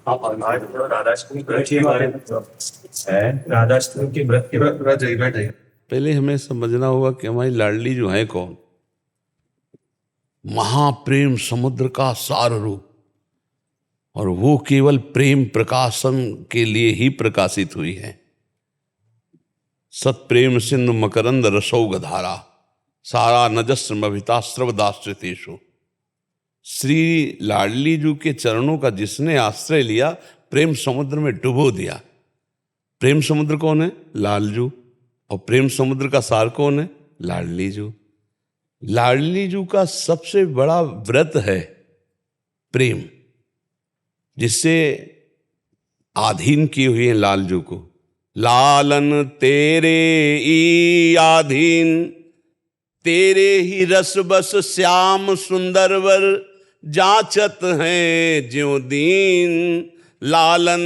आप आज थोड़ा राधाष्टमी व्रत के बारे में है, राधाष्टमी के व्रत के व्रत जाइए। पहले हमें समझना होगा कि हमारी लाडली जो है कौन। महाप्रेम समुद्र का सार रूप, और वो केवल प्रेम प्रकाशन के लिए ही प्रकाशित हुई है। सत्प्रेम सिंधु मकरंद रसौग धारा, सारा नजस्र मभिता स्रवदाश्रितेषु। श्री लाडली जी के चरणों का जिसने आश्रय लिया, प्रेम समुद्र में डुबो दिया। प्रेम समुद्र कौन है? लालजू। और प्रेम समुद्र का सार कौन है? लाडली जू। लाडली जू का सबसे बड़ा व्रत है प्रेम, जिससे आधीन किए हुए हैं लालजू को। लालन तेरे ई आधीन, तेरे ही रस बस श्याम सुंदर वर, जांचत हैं ज्यों दीन। लालन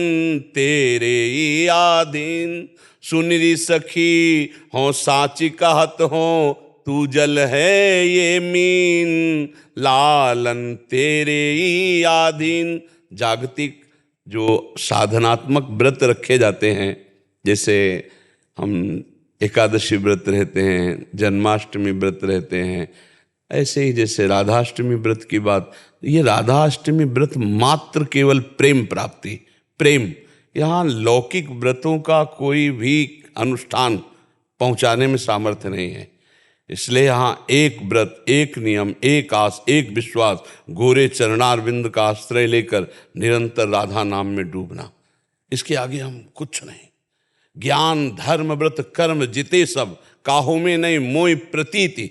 तेरे ई आधीन, सुनरी सखी हो साची कहत हो, तू जल है ये मीन। लालन तेरे ही आधीन। जागतिक जो साधनात्मक व्रत रखे जाते हैं, जैसे हम एकादशी व्रत रहते हैं, जन्माष्टमी व्रत रहते हैं, ऐसे ही जैसे राधाष्टमी व्रत की बात, ये राधाष्टमी व्रत मात्र केवल प्रेम प्राप्ति, प्रेम। यहाँ लौकिक व्रतों का कोई भी अनुष्ठान पहुँचाने में सामर्थ्य नहीं है। इसलिए यहाँ एक व्रत, एक नियम, एक आस, एक विश्वास, गोरे चरणारविंद का आश्रय लेकर निरंतर राधा नाम में डूबना। इसके आगे हम कुछ नहीं। ज्ञान धर्म व्रत कर्म जिते सब, काहू में नहीं मोय प्रतीति।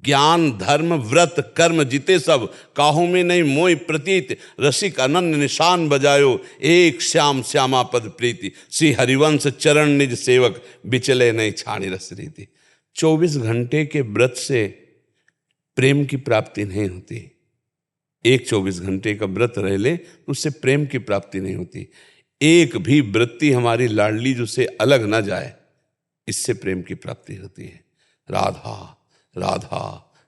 ज्ञान धर्म व्रत कर्म जिते सब, काहू में नहीं मोय प्रतीत। रसिक अनन्य निशान बजायो, एक श्याम श्यामा पद प्रीति। श्री हरिवंश चरण निज सेवक, बिचले नहीं छाणी रस रीति। 24 घंटे के व्रत से प्रेम की प्राप्ति नहीं होती। एक 24 घंटे का व्रत रह ले तो उससे प्रेम की प्राप्ति नहीं होती। एक भी वृत्ति हमारी लाडली जो से अलग ना जाए, इससे प्रेम की प्राप्ति होती है। राधा राधा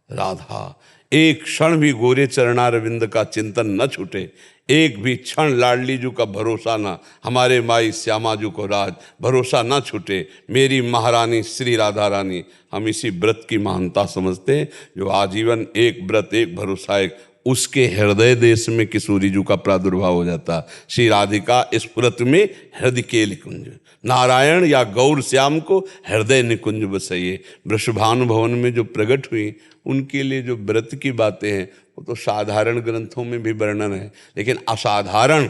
राधा। एक क्षण भी गोरे चरणारविंद का चिंतन न छूटे, एक भी क्षण लाडली जू का भरोसा ना, हमारे माई श्यामा जू को राज भरोसा ना छूटे। मेरी महारानी श्री राधा रानी, हम इसी व्रत की महानता समझते हैं। जो आजीवन एक व्रत एक भरोसा, एक उसके हृदय देश में किशोरी जू का प्रादुर्भाव हो जाता। श्री राधिका इस व्रत में हृदय के निकुंज, नारायण या गौर श्याम को हृदय निकुंज बसाइए। वृषभानु भवन में जो प्रकट हुई, उनके लिए जो व्रत की बातें हैं वो तो साधारण ग्रंथों में भी वर्णन है, लेकिन असाधारण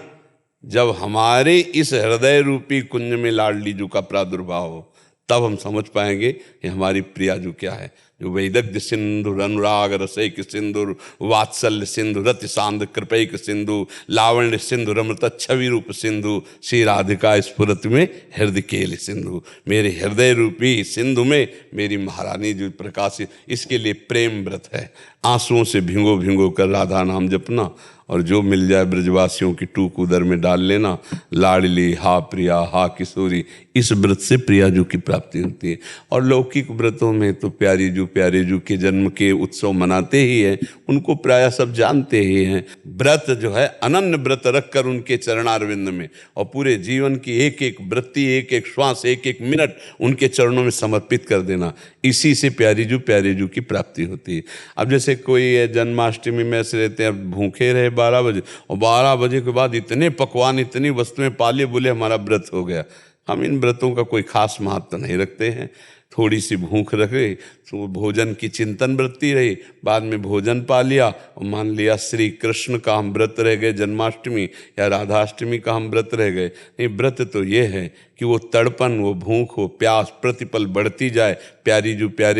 जब हमारे इस हृदय रूपी कुंज में लाडली जू का प्रादुर्भाव हो, तब हम समझ पाएंगे कि हमारी प्रिया जू क्या है। जो वैदग्ध्य सिंधु अनुराग रसैक सिंधु, वात्सल्य सिंधु रति सांद कृपैक सिंधु, लावण्य सिंधु रमृत छवि रूप सिंधु। श्री राधिका स्फुरत में हृदय केल सिंधु। मेरे हृदय रूपी सिंधु में मेरी महारानी जो प्रकाशित, इसके लिए प्रेम व्रत है। आंसुओं से भिंगो भिंगो कर राधा नाम जपना, और जो मिल जाए ब्रजवासियों की टूक उदर में डाल लेना। लाडली हा प्रिया हा किशोरी, इस व्रत से प्रिया जू की प्राप्ति होती है। और लौकिक व्रतों में तो प्यारी जू के जन्म के उत्सव मनाते ही हैं, उनको प्रायः सब जानते ही हैं। व्रत जो है अनन्य व्रत रखकर उनके चरणारविंद में, और पूरे जीवन की एक एक वृत्ति, एक एक श्वास, एक एक मिनट उनके चरणों में समर्पित कर देना, इसी से प्यारी जू की प्राप्ति होती है। अब जैसे कोई जन्माष्टमी में ऐसे रहते हैं, भूखे रहे 12 बजे, और 12 बजे के बाद इतने पकवान, इतनी वस्तुएं पाले, बोले हमारा व्रत हो गया। हम इन व्रतों का कोई खास महत्व नहीं रखते हैं। थोड़ी सी भूख रखे तो भोजन की चिंतन वृत्ति रही, बाद में भोजन पा लिया, और मान लिया श्री कृष्ण का हम व्रत रह गए, जन्माष्टमी या राधाष्टमी का हम व्रत रह गए। नहीं, व्रत तो ये है कि वो तड़पन, वो भूख, वो प्यास प्रतिपल बढ़ती जाए प्यारे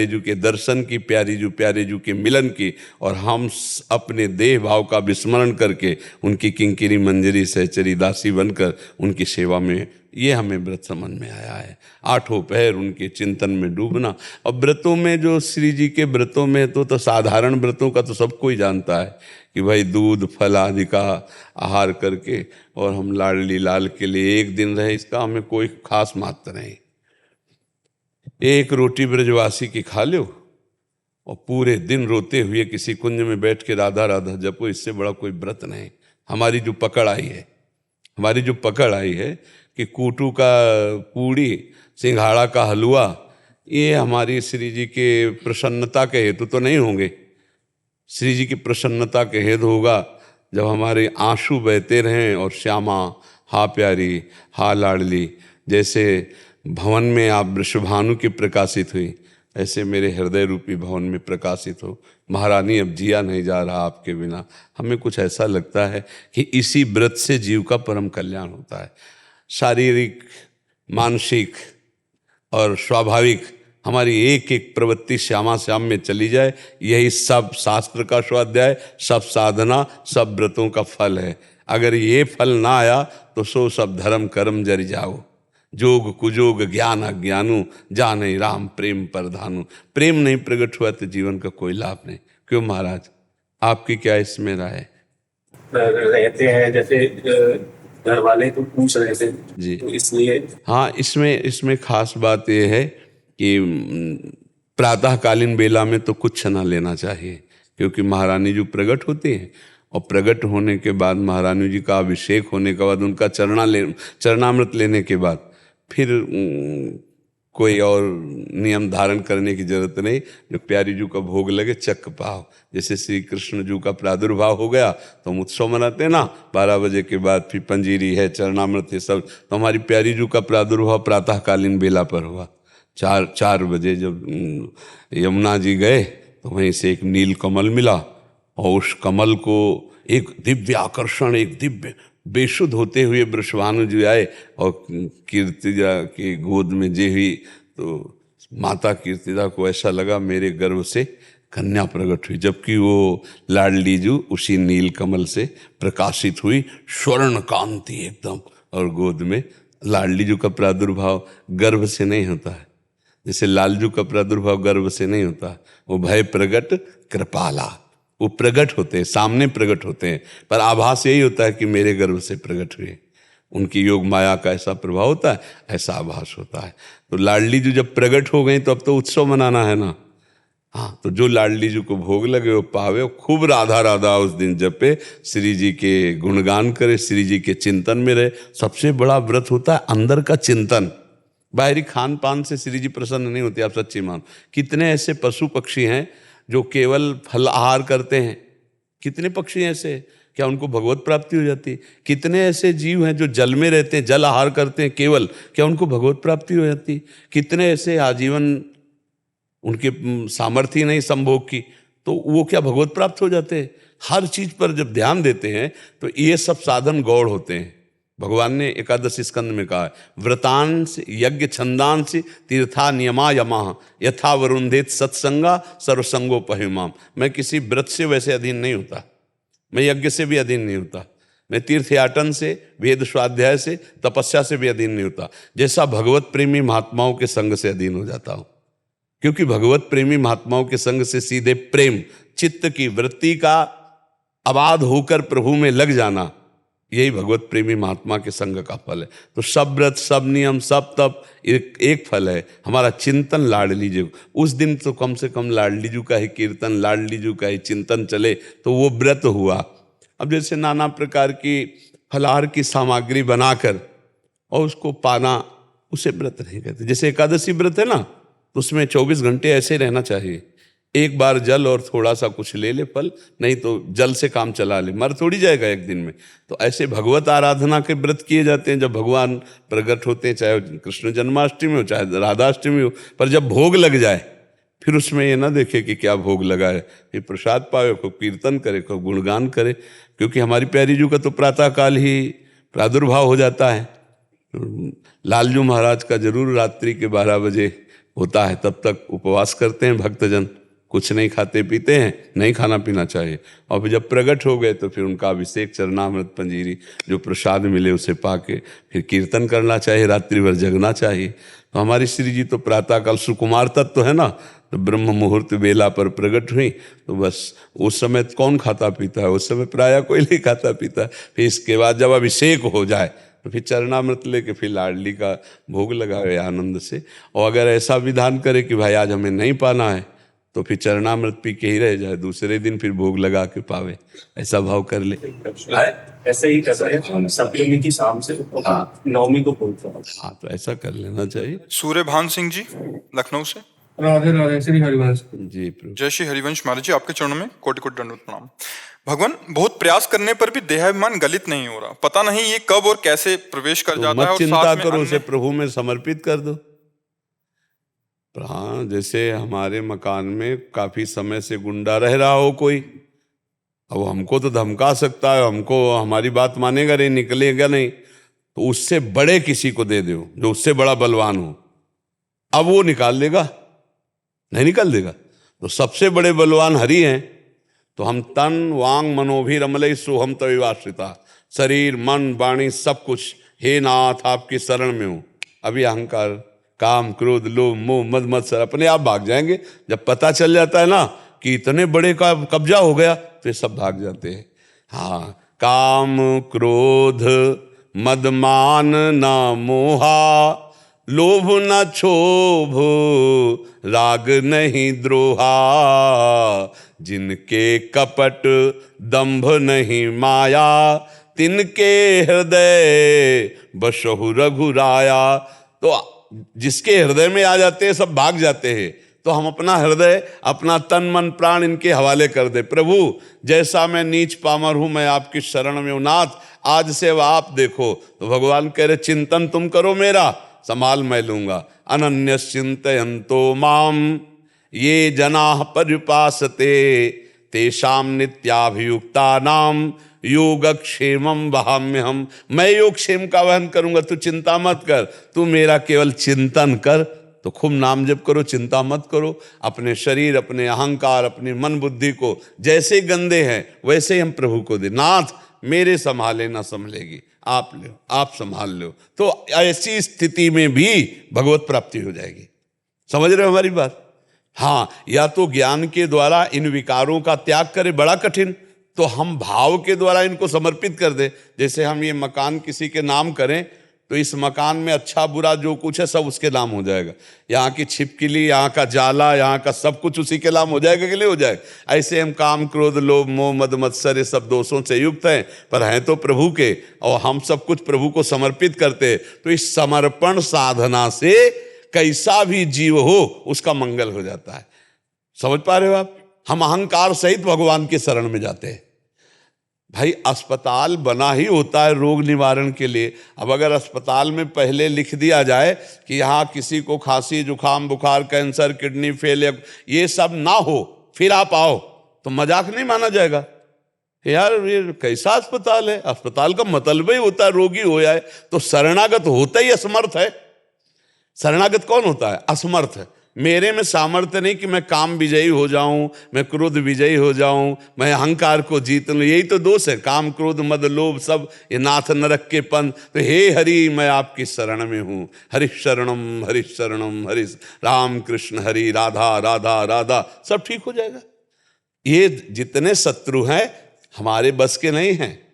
जू के दर्शन की, प्यारे जू के मिलन की, और हम अपने देह भाव का विस्मरण करके उनकी किंकिरी मंजरी सहचरी दासी बनकर उनकी सेवा में, ये हमें व्रत समझ में आया है। 8 पहर उनके चिंतन में डूबना। और व्रतों में जो श्री जी के व्रतों में तो साधारण व्रतों का तो सब कोई जानता है कि भाई दूध फल आदि का आहार करके और हम लाडली लाल के लिए एक दिन रहे, इसका हमें कोई खास महत्व नहीं। एक रोटी ब्रजवासी की खा लो और पूरे दिन रोते हुए किसी कुंज में बैठ के राधा राधा जपो, इससे बड़ा कोई व्रत नहीं। हमारी जो पकड़ आई है, हमारी जो पकड़ आई है कि कूटू का पूड़ी, सिंघाड़ा का हलवा, ये हमारी श्री जी के प्रसन्नता के हेतु तो नहीं होंगे। श्री जी की प्रसन्नता के हेतु होगा जब हमारे आंसू बहते रहें और श्यामा हा प्यारी हा लाडली, जैसे भवन में आप वृषभानु की प्रकाशित हुई, ऐसे मेरे हृदय रूपी भवन में प्रकाशित हो। महारानी अब जिया नहीं जा रहा आपके बिना। हमें कुछ ऐसा लगता है कि इसी व्रत से जीव का परम कल्याण होता है। शारीरिक, मानसिक और स्वाभाविक हमारी एक एक प्रवृत्ति श्यामा श्याम में चली जाए, यही सब शास्त्र का स्वाध्याय, सब साधना, सब व्रतों का फल है। अगर ये फल ना आया तो सो सब धर्म कर्म जरि जाओ, जोग कुजोग ज्ञान अज्ञानु, जाने राम प्रेम परधानु। प्रेम नहीं प्रकट हुआ तो जीवन का कोई लाभ नहीं। क्यों महाराज, आपकी क्या इसमें राय है? रहते हैं जैसे घर वाले तो पूछ रहे थे जी, तो इसलिए हाँ, इसमें खास बात यह है कि प्रातःकालीन बेला में तो कुछ ना लेना चाहिए, क्योंकि महारानी जी प्रकट होती हैं और प्रकट होने के बाद महारानी जी का अभिषेक होने के बाद उनका चरणामृत लेने के बाद फिर कोई और नियम धारण करने की जरूरत नहीं। जो प्यारी जी का भोग लगे चक पाओ। जैसे श्री कृष्ण जी का प्रादुर्भाव हो गया तो हम उत्सव मनाते हैं ना, 12 बजे के बाद फिर पंजीरी है, चरणामृत है सब। तो हमारी प्यारी जी का प्रादुर्भाव प्रातःकालीन बेला पर हुआ। 4 बजे जब यमुना जी गए तो वहीं से एक नील कमल मिला और उस कमल को एक दिव्य आकर्षण, एक दिव्य बेशुद्ध होते हुए वृषभानु जी आए और कीर्तिजा की गोद में जे हुई तो माता कीर्तिजा को ऐसा लगा मेरे गर्भ से कन्या प्रकट हुई, जबकि वो लाडली जी उसी नील कमल से प्रकाशित हुई, स्वर्ण कांति एकदम। और गोद में लाडली जी का प्रादुर्भाव गर्भ से नहीं होता है, जैसे लालजू का प्रादुर्भाव गर्भ से नहीं होता। वो भय प्रगट कृपाला, वो प्रकट होते हैं, सामने प्रकट होते हैं, पर आभास यही होता है कि मेरे गर्भ से प्रकट हुए। उनकी योग माया का ऐसा प्रभाव होता है, ऐसा आभास होता है। तो लाडली जी जब प्रकट हो गई तो अब तो उत्सव मनाना है ना। हाँ, तो जो लाडली जी को भोग लगे वो पावे, खूब राधा राधा उस दिन जपे, श्री जी के गुणगान करे, श्री जी के चिंतन में रहे। सबसे बड़ा व्रत होता है अंदर का चिंतन। बाहरी खान पान से श्री जी प्रसन्न नहीं होते, आप सच्ची मान। कितने ऐसे पशु पक्षी हैं जो केवल फल आहार करते हैं? कितने पक्षी हैं ऐसे, क्या उनको भगवत प्राप्ति हो जाती है? कितने ऐसे जीव हैं जो जल में रहते हैं, जल आहार करते हैं केवल, क्या उनको भगवत प्राप्ति हो जाती है? कितने ऐसे आजीवन उनके सामर्थ्य नहीं संभोग की, तो वो क्या भगवत प्राप्त हो जाते हैं? हर चीज पर जब ध्यान देते हैं तो ये सब साधन गौड़ होते हैं। भगवान ने एकादश स्कंद में कहा है, व्रतांश यज्ञ छंदांश तीर्था नियमा यमा यथा वरुंधेत सत्संगा सर्वसंगोपहिमाम। मैं किसी व्रत से वैसे अधीन नहीं होता, मैं यज्ञ से भी अधीन नहीं होता, मैं तीर्थयाटन से, वेद स्वाध्याय से, तपस्या से भी अधीन नहीं होता। जैसा भगवत प्रेमी महात्माओं के संग से अधीन हो जाता हूँ, क्योंकि भगवत प्रेमी महात्माओं के संग से सीधे प्रेम, चित्त की वृत्ति का अबाध होकर प्रभु में लग जाना, यही भगवत प्रेमी महात्मा के संग का फल है। तो सब व्रत, सब नियम, सब तप एक फल है, हमारा चिंतन लाडली जी। उस दिन तो कम से कम लाडली जी का ही कीर्तन, लाडली जी का ही चिंतन चले तो वो व्रत हुआ। अब जैसे नाना प्रकार की फलाहार की सामग्री बनाकर और उसको पाना, उसे व्रत नहीं कहते। जैसे एकादशी व्रत है ना, तो उसमें 24 घंटे ऐसे रहना चाहिए। एक बार जल और थोड़ा सा कुछ ले ले फल, नहीं तो जल से काम चला ले, मर थोड़ी जाएगा एक दिन में। तो ऐसे भगवत आराधना के व्रत किए जाते हैं जब भगवान प्रकट होते हैं, चाहे कृष्ण जन्माष्टमी हो चाहे राधाष्टमी हो। पर जब भोग लग जाए फिर उसमें ये ना देखे कि क्या भोग लगा है, फिर प्रसाद पावे, खूब कीर्तन करे, खूब गुणगान करे। क्योंकि हमारी प्यारी जी का तो प्रातःकाल ही प्रादुर्भाव हो जाता है। लालजू महाराज का जरूर रात्रि के 12 बजे होता है, तब तक उपवास करते हैं भक्तजन, कुछ नहीं खाते पीते हैं, नहीं खाना पीना चाहिए। और फिर जब प्रकट हो गए तो फिर उनका अभिषेक, चरणामृत, पंजीरी जो प्रसाद मिले उसे पाके फिर कीर्तन करना चाहिए, रात्रि भर जगना चाहिए। तो हमारी श्री जी तो प्रातःकाल सुकुमार तत्व है ना, तो ब्रह्म मुहूर्त बेला पर प्रकट हुई। तो बस उस समय कौन खाता पीता है, उस समय प्रायः कोई नहीं खाता पीता। फिर इसके बाद जब अभिषेक हो जाए तो फिर चरणामृत लेके फिर लाडली का भोग लगावे आनंद से। और अगर ऐसा विधान करे कि भाई आज हमें नहीं पाना है, तो फिर चरणामृत पी के ही रह जाए, दूसरे दिन फिर भोग लगा के पावे, ऐसा भाव कर ले। ऐसे ही कर रहे हैं सप्तमी की शाम से नवमी को बोलते हैं। हाँ, तो ऐसा कर लेना चाहिए। सूर्यभान सिंह जी लखनऊ से। राधे राधे, श्री हरिवंश जी प्रभु। जय श्री हरिवंश महाराज जी, आपके चरणों में कोटि कोटि दंडवत प्रणाम। भगवान, बहुत प्रयास करने पर भी देहाभिमान गलित नहीं हो रहा, पता नहीं ये कब और कैसे प्रवेश कर तो जाता है। मत और चिंता साथ में करो, उसे अन्य- प्रभु में समर्पित कर दो। हाँ, जैसे हमारे मकान में काफी समय से गुंडा रह रहा हो कोई, अब हमको तो धमका सकता है, हमको हमारी बात मानेगा नहीं, निकलेगा नहीं, तो उससे बड़े किसी को दे दो जो उससे बड़ा बलवान हो, अब वो निकाल देगा, नहीं निकाल देगा। तो सबसे बड़े बलवान हरि हैं, तो हम तन वांग मनोभिरमलय सोहम तविवाश्रिता, शरीर मन वाणी सब कुछ हे नाथ आपकी शरण में हूं। अभी अहंकार काम क्रोध लोभ मोह मद मत्सर अपने आप भाग जाएंगे। जब पता चल जाता है ना कि इतने बड़े का कब्जा हो गया, तो ये सब भाग जाते हैं। हाँ, काम क्रोध मद मान ना मोहा, लोभ न क्षोभ राग नहीं द्रोहा, जिनके कपट दंभ नहीं माया, तिनके हृदय बसहु रघुराया। तो जिसके हृदय में आ जाते हैं सब भाग जाते हैं। तो हम अपना हृदय अपना तन मन प्राण इनके हवाले कर दे। प्रभु, जैसा मैं नीच पामर हूं, मैं आपकी शरण में हूं नाथ, आज से अब आप देखो। तो भगवान कह रहे चिंतन तुम करो मेरा, संभाल मैं लूंगा। अनन्य चिंतयन्तो माम ये जनाः पर्युपासते, तेषां नित्याभियुक्तानां योगक्षेमं वहाम्यहम्। मैं योगक्षेम का वहन करूंगा, तू चिंता मत कर, तू मेरा केवल चिंतन कर। तो खूब नाम जप करो, चिंता मत करो। अपने शरीर, अपने अहंकार, अपनी मन बुद्धि को जैसे गंदे हैं वैसे ही हम प्रभु को दे। नाथ मेरे संभाले ना संभलेगी, आप लो, आप संभाल लो। तो ऐसी स्थिति में भी भगवत प्राप्ति हो जाएगी। समझ रहे हो हमारी बात? हाँ, या तो ज्ञान के द्वारा इन विकारों का त्याग करें, बड़ा कठिन, तो हम भाव के द्वारा इनको समर्पित कर दे। जैसे हम ये मकान किसी के नाम करें, तो इस मकान में अच्छा बुरा जो कुछ है सब उसके नाम हो जाएगा। यहाँ की छिपकली, यहाँ का जाला, यहाँ का सब कुछ उसी के नाम हो जाएगा कि नहीं हो जाएगा? ऐसे हम काम क्रोध लोभ मोह मद मत्सर ये सब दोषों से युक्त हैं, पर हैं तो प्रभु के, और हम सब कुछ प्रभु को समर्पित करते। तो इस समर्पण साधना से कैसा भी जीव हो उसका मंगल हो जाता है। समझ पा रहे हो आप? हम अहंकार सहित भगवान के शरण में जाते हैं। भाई, अस्पताल बना ही होता है रोग निवारण के लिए। अब अगर अस्पताल में पहले लिख दिया जाए कि यहाँ किसी को खांसी जुकाम बुखार कैंसर किडनी फेलियर ये सब ना हो, फिर आप आओ, तो मजाक नहीं माना जाएगा। यार ये कैसा अस्पताल है? अस्पताल का मतलब ही होता है रोगी हो जाए। तो शरणागत होता ही असमर्थ है। शरणागत कौन होता है? असमर्थ है। मेरे में सामर्थ्य नहीं कि मैं काम विजयी हो जाऊं, मैं क्रोध विजयी हो जाऊं, मैं अहंकार को जीत लूं। यही तो दोष है, काम क्रोध मद लोभ सब ये नाथ नरक के पंथ। तो हे हरि, मैं आपकी शरण में हूं। हरिः शरणम हरिः शरणम हरिः राम कृष्ण हरि राधा राधा राधा, सब ठीक हो जाएगा। ये जितने शत्रु हैं हमारे बस के नहीं हैं।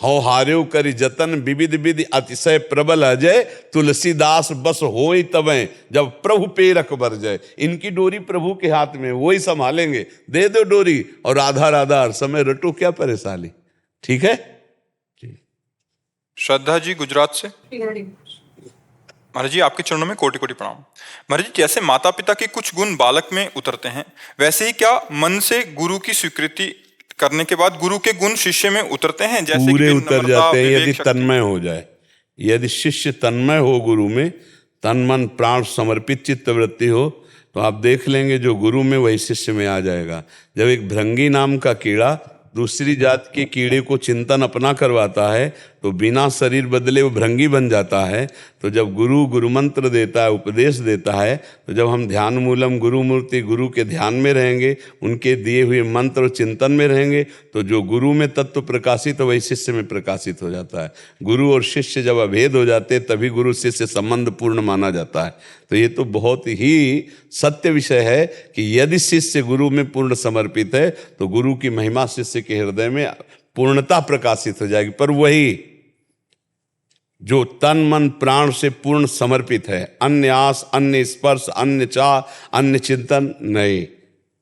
हो हार्यो करि जतन विविध विधि अतिशय प्रबल अजय, तुलसीदास बस होई तबे जब प्रभु पेरक बर जाए। इनकी डोरी प्रभु के हाथ में, वही संभालेंगे। दे दो डोरी और राधा राधा हर समय रटो, क्या परेशानी। ठीक है? श्रद्धा जी गुजरात से। महाराज जी, आपके चरणों में कोटि कोटि प्रणाम। महाराज जी, जैसे माता पिता के कुछ गुण बालक में उतरते हैं, वैसे ही क्या मन से गुरु की स्वीकृति करने के बाद गुरु के गुण शिष्य में उतरते हैं? जैसे पूरे कि उतर नम्रता, जाते हैं विवेक, यदि शक्ति। तन्मय हो जाए। यदि शिष्य तन्मय हो, गुरु में तन मन प्राण समर्पित चित्त वृत्ति हो, तो आप देख लेंगे जो गुरु में वही शिष्य में आ जाएगा। जब एक भृंगी नाम का कीड़ा दूसरी जात के कीड़े को चिंतन अपना करवाता है, तो बिना शरीर बदले वो भृंगी बन जाता है। तो जब गुरु मंत्र देता है, उपदेश देता है, तो जब हम ध्यान मूलम गुरु मूर्ति गुरु के ध्यान में रहेंगे, उनके दिए हुए मंत्र और चिंतन में रहेंगे, तो जो गुरु में तत्व प्रकाशित हो वही शिष्य में प्रकाशित हो जाता है। गुरु और शिष्य जब अभेद हो जाते हैं, तभी गुरु शिष्य संबंध पूर्ण माना जाता है। तो ये तो बहुत ही सत्य विषय है कि यदि शिष्य गुरु में पूर्ण समर्पित है, तो गुरु की महिमा शिष्य के हृदय में पूर्णता प्रकाशित हो जाएगी। पर वही जो तन मन प्राण से पूर्ण समर्पित है, अन्य आस, अन्य स्पर्श, अन्य चाह, अन्य चिंतन नहीं।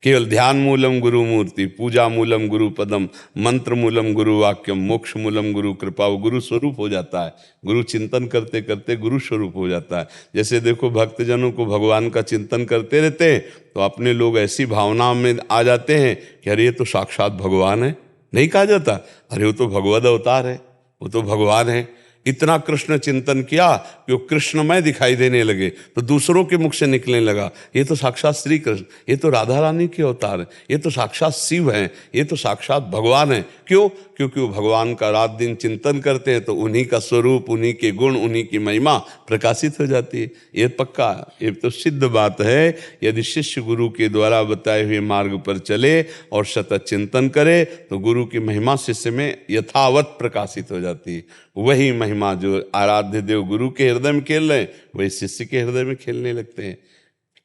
केवल ध्यान मूलम गुरु मूर्ति, पूजा मूलम गुरु पदम, मंत्र मूलम गुरु वाक्यम, मोक्ष मूलम गुरु कृपा। वो गुरु स्वरूप हो जाता है। गुरु चिंतन करते करते गुरु स्वरूप हो जाता है। जैसे देखो भक्तजनों को भगवान का चिंतन करते रहते हैं तो अपने लोग ऐसी भावना में आ जाते हैं कि अरे ये तो साक्षात भगवान है। नहीं कहा जाता अरे वो तो भगवद अवतार है, वो तो भगवान है। इतना कृष्ण चिंतन किया कि वो कृष्णमय दिखाई देने लगे तो दूसरों के मुख से निकलने लगा ये तो साक्षात श्री कृष्ण, ये तो राधा रानी के अवतार है, ये तो साक्षात शिव हैं, ये तो साक्षात भगवान है। क्यों? क्योंकि वो भगवान का रात दिन चिंतन करते हैं तो उन्हीं का स्वरूप, उन्हीं के गुण, उन्हीं की महिमा प्रकाशित हो जाती है। ये पक्का, ये तो सिद्ध बात है। यदि शिष्य गुरु के द्वारा बताए हुए मार्ग पर चले और सतत चिंतन करे तो गुरु की महिमा शिष्य में यथावत प्रकाशित हो जाती है। वही महिमा जो आराध्य देव गुरु के हृदय में खेल रहे हैं वही शिष्य के हृदय में खेलने लगते हैं।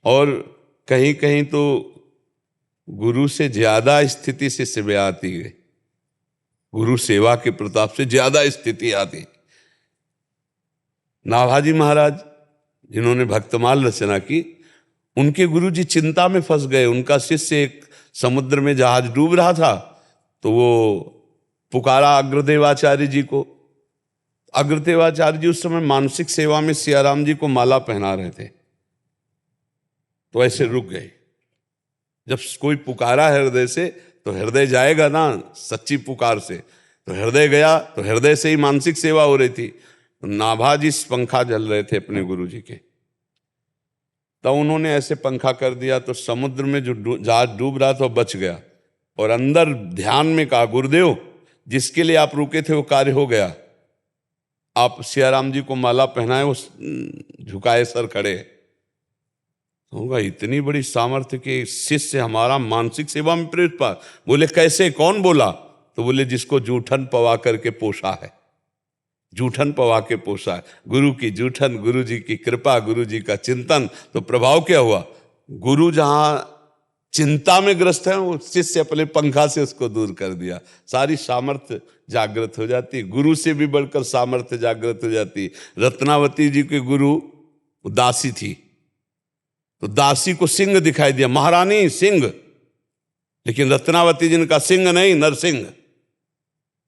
और कहीं कहीं तो गुरु से ज्यादा स्थिति शिष्य में आती है, गुरु सेवा के प्रताप से ज्यादा स्थिति आती। नाभाजी महाराज जिन्होंने भक्तमाल रचना की, उनके गुरु जी चिंता में फंस गए। उनका शिष्य एक समुद्र में जहाज डूब रहा था तो वो पुकारा अग्रदेवाचार्य जी को। अग्रदेवाचार्य जी उस समय मानसिक सेवा में सियाराम जी को माला पहना रहे थे तो ऐसे रुक गए। जब कोई पुकारा हृदय से तो हृदय जाएगा ना, सच्ची पुकार से। तो हृदय गया तो हृदय से ही मानसिक सेवा हो रही थी। तो नाभाजी पंखा जल रहे थे अपने गुरु जी के, तो उन्होंने ऐसे पंखा कर दिया तो समुद्र में जो जहाज डूब रहा था बच गया। और अंदर ध्यान में कहा गुरुदेव जिसके लिए आप रुके थे वो कार्य हो गया, आप सियाराम जी को माला पहनाए, वो झुकाए सर खड़े। होगा इतनी बड़ी सामर्थ्य के शिष्य हमारा मानसिक सेवा में प्रेरित पा। बोले कैसे, कौन बोला? तो बोले जिसको जूठन पवा करके पोषा है, जूठन पवा के पोषा है। गुरु की जूठन, गुरु जी की कृपा, गुरु जी का चिंतन। तो प्रभाव क्या हुआ? गुरु जहां चिंता में ग्रस्त है वो शिष्य अपने पंखा से उसको दूर कर दिया। सारी सामर्थ्य जागृत हो जाती। गुरु से भी बढ़कर सामर्थ्य जागृत हो जाती। रत्नावती जी के गुरु दासी थी तो दासी को सिंह दिखाई दिया, महारानी सिंह, लेकिन रत्नावती जी का सिंह नहीं नरसिंह।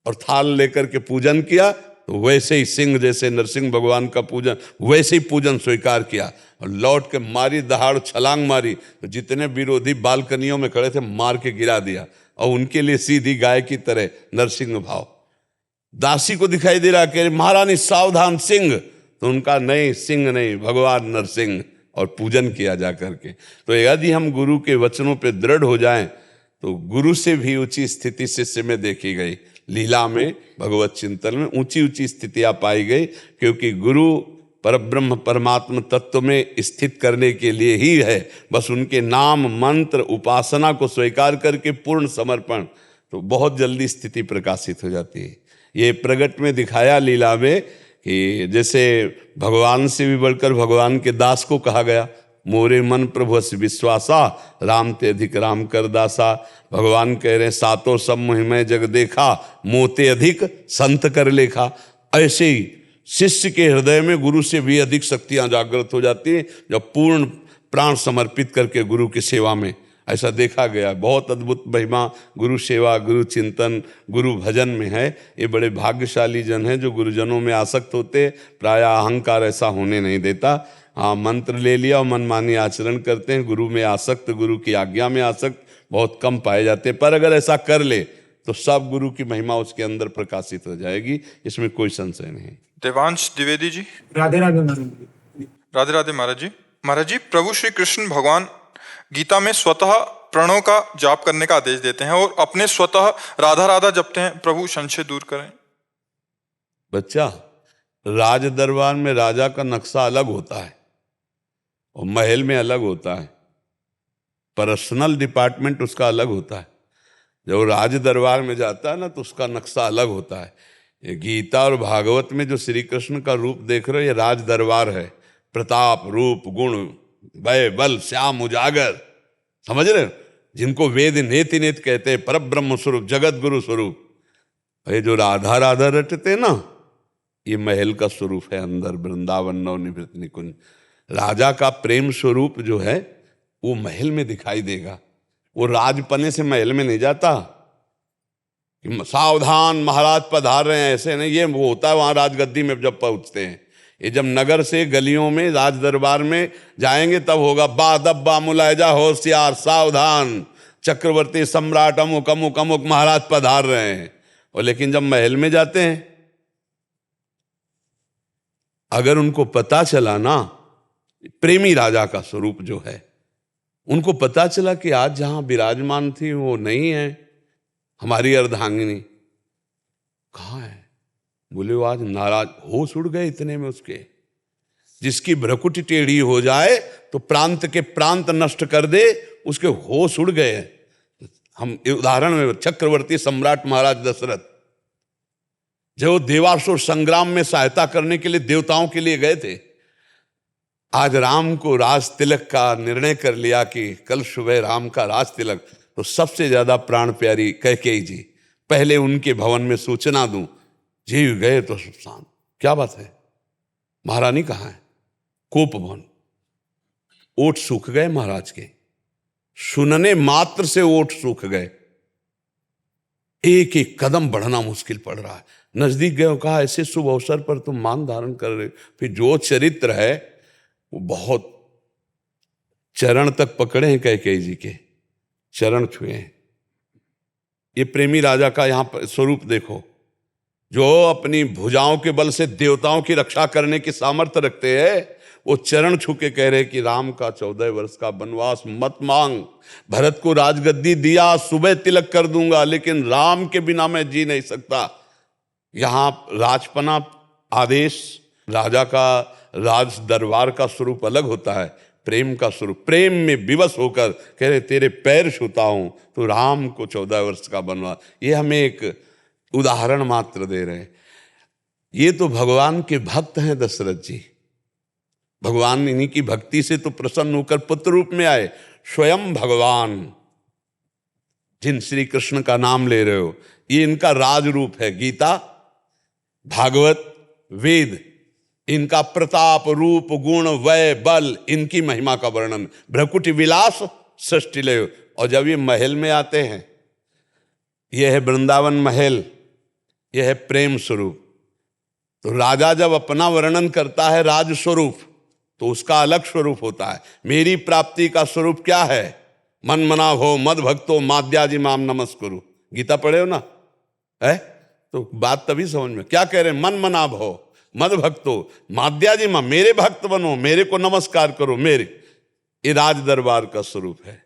और थाल लेकर के पूजन किया तो वैसे ही सिंह जैसे नरसिंह भगवान का पूजन, वैसे ही पूजन स्वीकार किया। और लौट के मारी दहाड़, छलांग मारी तो जितने विरोधी बालकनियों में खड़े थे मार के गिरा दिया। और उनके लिए सीधी गाय की तरह नरसिंह भाव। दासी को दिखाई दे रहा कि महारानी सावधान सिंह, तो उनका नहीं, सिंह नहीं, भगवान नरसिंह। और पूजन किया जा करके। तो यदि हम गुरु के वचनों पे दृढ़ हो जाएं तो गुरु से भी ऊंची स्थिति शिष्य में देखी गई। लीला में, भगवत चिंतन में ऊंची ऊंची स्थितियां पाई गई, क्योंकि गुरु परब्रह्म परमात्मा तत्व में स्थित करने के लिए ही है। बस उनके नाम मंत्र उपासना को स्वीकार करके पूर्ण समर्पण, तो बहुत जल्दी स्थिति प्रकाशित हो जाती है। ये प्रगट में दिखाया लीला में कि जैसे भगवान से भी बढ़कर भगवान के दास को कहा गया, मोरे मन प्रभु अस विश्वासा, राम ते अधिक राम कर दासा। भगवान कह रहे हैं सातों सब महिमा जग देखा, मोते अधिक संत कर लेखा। ऐसे ही शिष्य के हृदय में गुरु से भी अधिक शक्तियां जागृत हो जाती हैं जब पूर्ण प्राण समर्पित करके गुरु की सेवा में। ऐसा देखा गया, बहुत अद्भुत महिमा गुरु सेवा, गुरु चिंतन, गुरु भजन में है। ये बड़े भाग्यशाली जन हैं जो गुरुजनों में आसक्त होते। प्रायः अहंकार ऐसा होने नहीं देता। हाँ, मंत्र ले लिया और मनमानी आचरण करते हैं, गुरु में आसक्त, गुरु की आज्ञा में आसक्त बहुत कम पाए जाते हैं। पर अगर ऐसा कर ले तो सब गुरु की महिमा उसके अंदर प्रकाशित हो जाएगी, इसमें कोई संशय नहीं। देवांश द्विवेदी जी। राधे राधे महाराज। राधे राधे महाराज जी। महाराज जी, प्रभु श्री कृष्ण भगवान गीता में स्वतः प्रणव का जाप करने का आदेश देते हैं और अपने स्वतः राधा राधा जपते हैं। प्रभु संशय दूर करें। बच्चा, राज दरबार में राजा का नक्शा अलग होता है और महल में अलग होता है। पर्सनल डिपार्टमेंट उसका अलग होता है। जब राज दरबार में जाता है ना तो उसका नक्शा अलग होता है। ये गीता और भागवत में जो श्री कृष्ण का रूप देख रहे हो ये राज दरबार है। प्रताप, रूप, गुण, भय, बल, श्याम, उजागर, समझ रहे हो? जिनको वेद नेति नेत कहते हैं, परब्रह्म स्वरूप, जगत गुरु स्वरूप। ये जो राधा राधा रटते ना, ये महल का स्वरूप है अंदर, वृंदावन नवनिवृत्त निकुंज। राजा का प्रेम स्वरूप जो है वो महल में दिखाई देगा। वो राजपने से महल में नहीं जाता कि सावधान महाराज पधार रहे हैं, ऐसे नहीं। ये वो होता है वहां राजगद्दी में जब पहुंचते हैं। ये जब नगर से गलियों में राज दरबार में जाएंगे तब होगा बादब्बा मुलायजा होशियार सावधान चक्रवर्ती सम्राट अमुक अमुक अमुक महाराज पधार रहे हैं। और लेकिन जब महल में जाते हैं, अगर उनको पता चला ना, प्रेमी राजा का स्वरूप जो है, उनको पता चला कि आज जहां विराजमान थी वो नहीं है हमारी अर्धांगिनी, कहाँ है? बोले वो आज नाराज, होश उड़ गए इतने में उसके। जिसकी भ्रकुटी टेढ़ी हो जाए तो प्रांत के प्रांत नष्ट कर दे, उसके होश उड़ गए। हम उदाहरण में चक्रवर्ती सम्राट महाराज दशरथ, जो देवासुर संग्राम में सहायता करने के लिए देवताओं के लिए गए थे, आज राम को राज तिलक का निर्णय कर लिया कि कल सुबह राम का राज तिलक, तो सबसे ज्यादा प्राण प्यारी कैकेयी जी, पहले उनके भवन में सूचना दूं, जीव गए तो सुसान। क्या बात है, महारानी कहाँ है? कोप भवन। ओठ सूख गए महाराज के, सुनने मात्र से ओठ सूख गए। एक एक कदम बढ़ना मुश्किल पड़ रहा है। नजदीक गए, कहा ऐसे शुभ अवसर पर तुम मान धारण कर रहे। फिर जो चरित्र है वो बहुत, चरण तक पकड़े हैं कैकेयी जी के, चरण छुए हैं। ये प्रेमी राजा का यहां पर स्वरूप देखो, जो अपनी भुजाओं के बल से देवताओं की रक्षा करने की सामर्थ्य रखते हैं, वो चरण छू के कह रहे कि राम का 14 वर्ष का वनवास मत मांग, भरत को राजगद्दी दिया, सुबह तिलक कर दूंगा, लेकिन राम के बिना मैं जी नहीं सकता। यहां राजपना आदेश, राजा का राज दरबार का स्वरूप अलग होता है, प्रेम का स्वरूप। प्रेम में विवश होकर कह रहे तेरे पैर छूता हूं, तो राम को 14 वर्ष का वनवास। ये हमें एक उदाहरण मात्र दे रहे हैं। ये तो भगवान के भक्त हैं दशरथ जी, भगवान इन्हीं की भक्ति से तो प्रसन्न होकर पुत्र रूप में आए। स्वयं भगवान जिन श्री कृष्ण का नाम ले रहे हो, ये इनका राज रूप है। गीता, भागवत, वेद, इनका प्रताप रूप गुण वय बल, इनकी महिमा का वर्णन। भ्रकुटी विलास सृष्टि ले। और जब ये महल में आते हैं, यह है वृंदावन महल, यह है प्रेम स्वरूप। तो राजा जब अपना वर्णन करता है राज स्वरूप, तो उसका अलग स्वरूप होता है। मेरी प्राप्ति का स्वरूप क्या है? मन मना भो मद भक्तो माद्याजी माम नमस्कुरु। गीता पढ़े हो ना, है? तो बात तभी समझ में। क्या कह रहे हैं? मन मना भो मद भक्तो माद्याजी माम, मेरे भक्त बनो, मेरे को नमस्कार करो, मेरे। ये राज दरबार का स्वरूप है।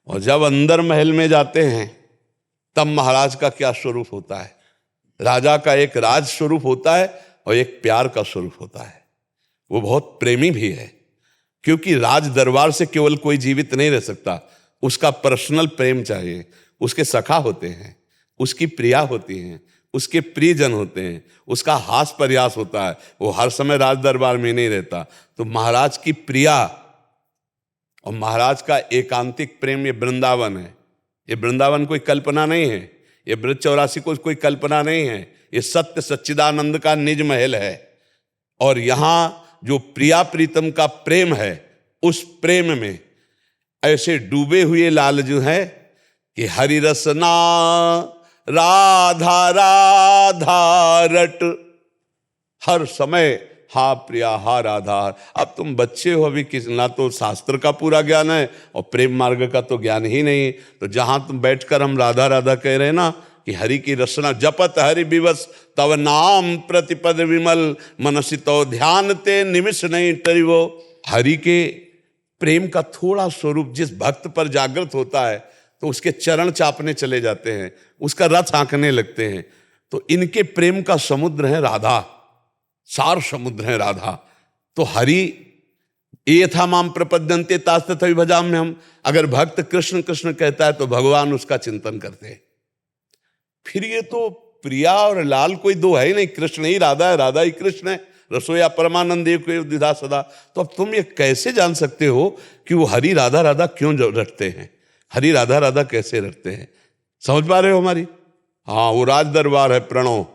और जब अंदर महल में जाते हैं, तब महाराज का क्या स्वरूप होता है? राजा का एक राज स्वरूप होता है और एक प्यार का स्वरूप होता है। वो बहुत प्रेमी भी है, क्योंकि राज दरबार से केवल कोई जीवित नहीं रह सकता, उसका पर्सनल प्रेम चाहिए। उसके सखा होते हैं, उसकी प्रिया होती हैं, उसके प्रियजन होते हैं, उसका हास प्रयास होता है। वो हर समय राज दरबार में नहीं रहता। तो महाराज की प्रिया और महाराज का एकांतिक प्रेम, ये वृंदावन है। ये वृंदावन कोई कल्पना नहीं है, ये ब्रज 84 कोई कल्पना नहीं है, ये सत्य सच्चिदानंद का निज महल है। और यहां जो प्रिया प्रीतम का प्रेम है, उस प्रेम में ऐसे डूबे हुए लाल जो है कि हरि रसना राधा राधा रट, हर समय हा प्रिया हा राधा। अब तुम बच्चे हो, अभी किस ना तो शास्त्र का पूरा ज्ञान है और प्रेम मार्ग का तो ज्ञान ही नहीं। तो जहां तुम बैठकर हम राधा राधा कह रहे हैं ना, कि हरि की रसना जपत हरि विवश तव नाम प्रतिपद विमल मनसि तो ध्यान ते निमिष नहीं टरिवो। हरि के प्रेम का थोड़ा स्वरूप जिस भक्त पर जागृत होता है, तो उसके चरण चापने चले जाते हैं, उसका रथ हाँकने लगते हैं। तो इनके प्रेम का समुद्र है राधा, सार समुद्र है राधा। तो हरि ये था माम प्रपद्यन्ते तास्तथै भजाम्य हम। अगर भक्त कृष्ण कृष्ण कहता है तो भगवान उसका चिंतन करते हैं। फिर ये तो प्रिया और लाल कोई दो है ही नहीं, कृष्ण ही राधा है, राधा ही कृष्ण है। रसोया परमानंद देव को द्विधा सदा। तो अब तुम ये कैसे जान सकते हो कि वो हरि राधा राधा क्यों रटते हैं, हरि राधा राधा कैसे रटते हैं? समझ पा रहे हो हमारी? हाँ, वो राज दरबार है प्रणव,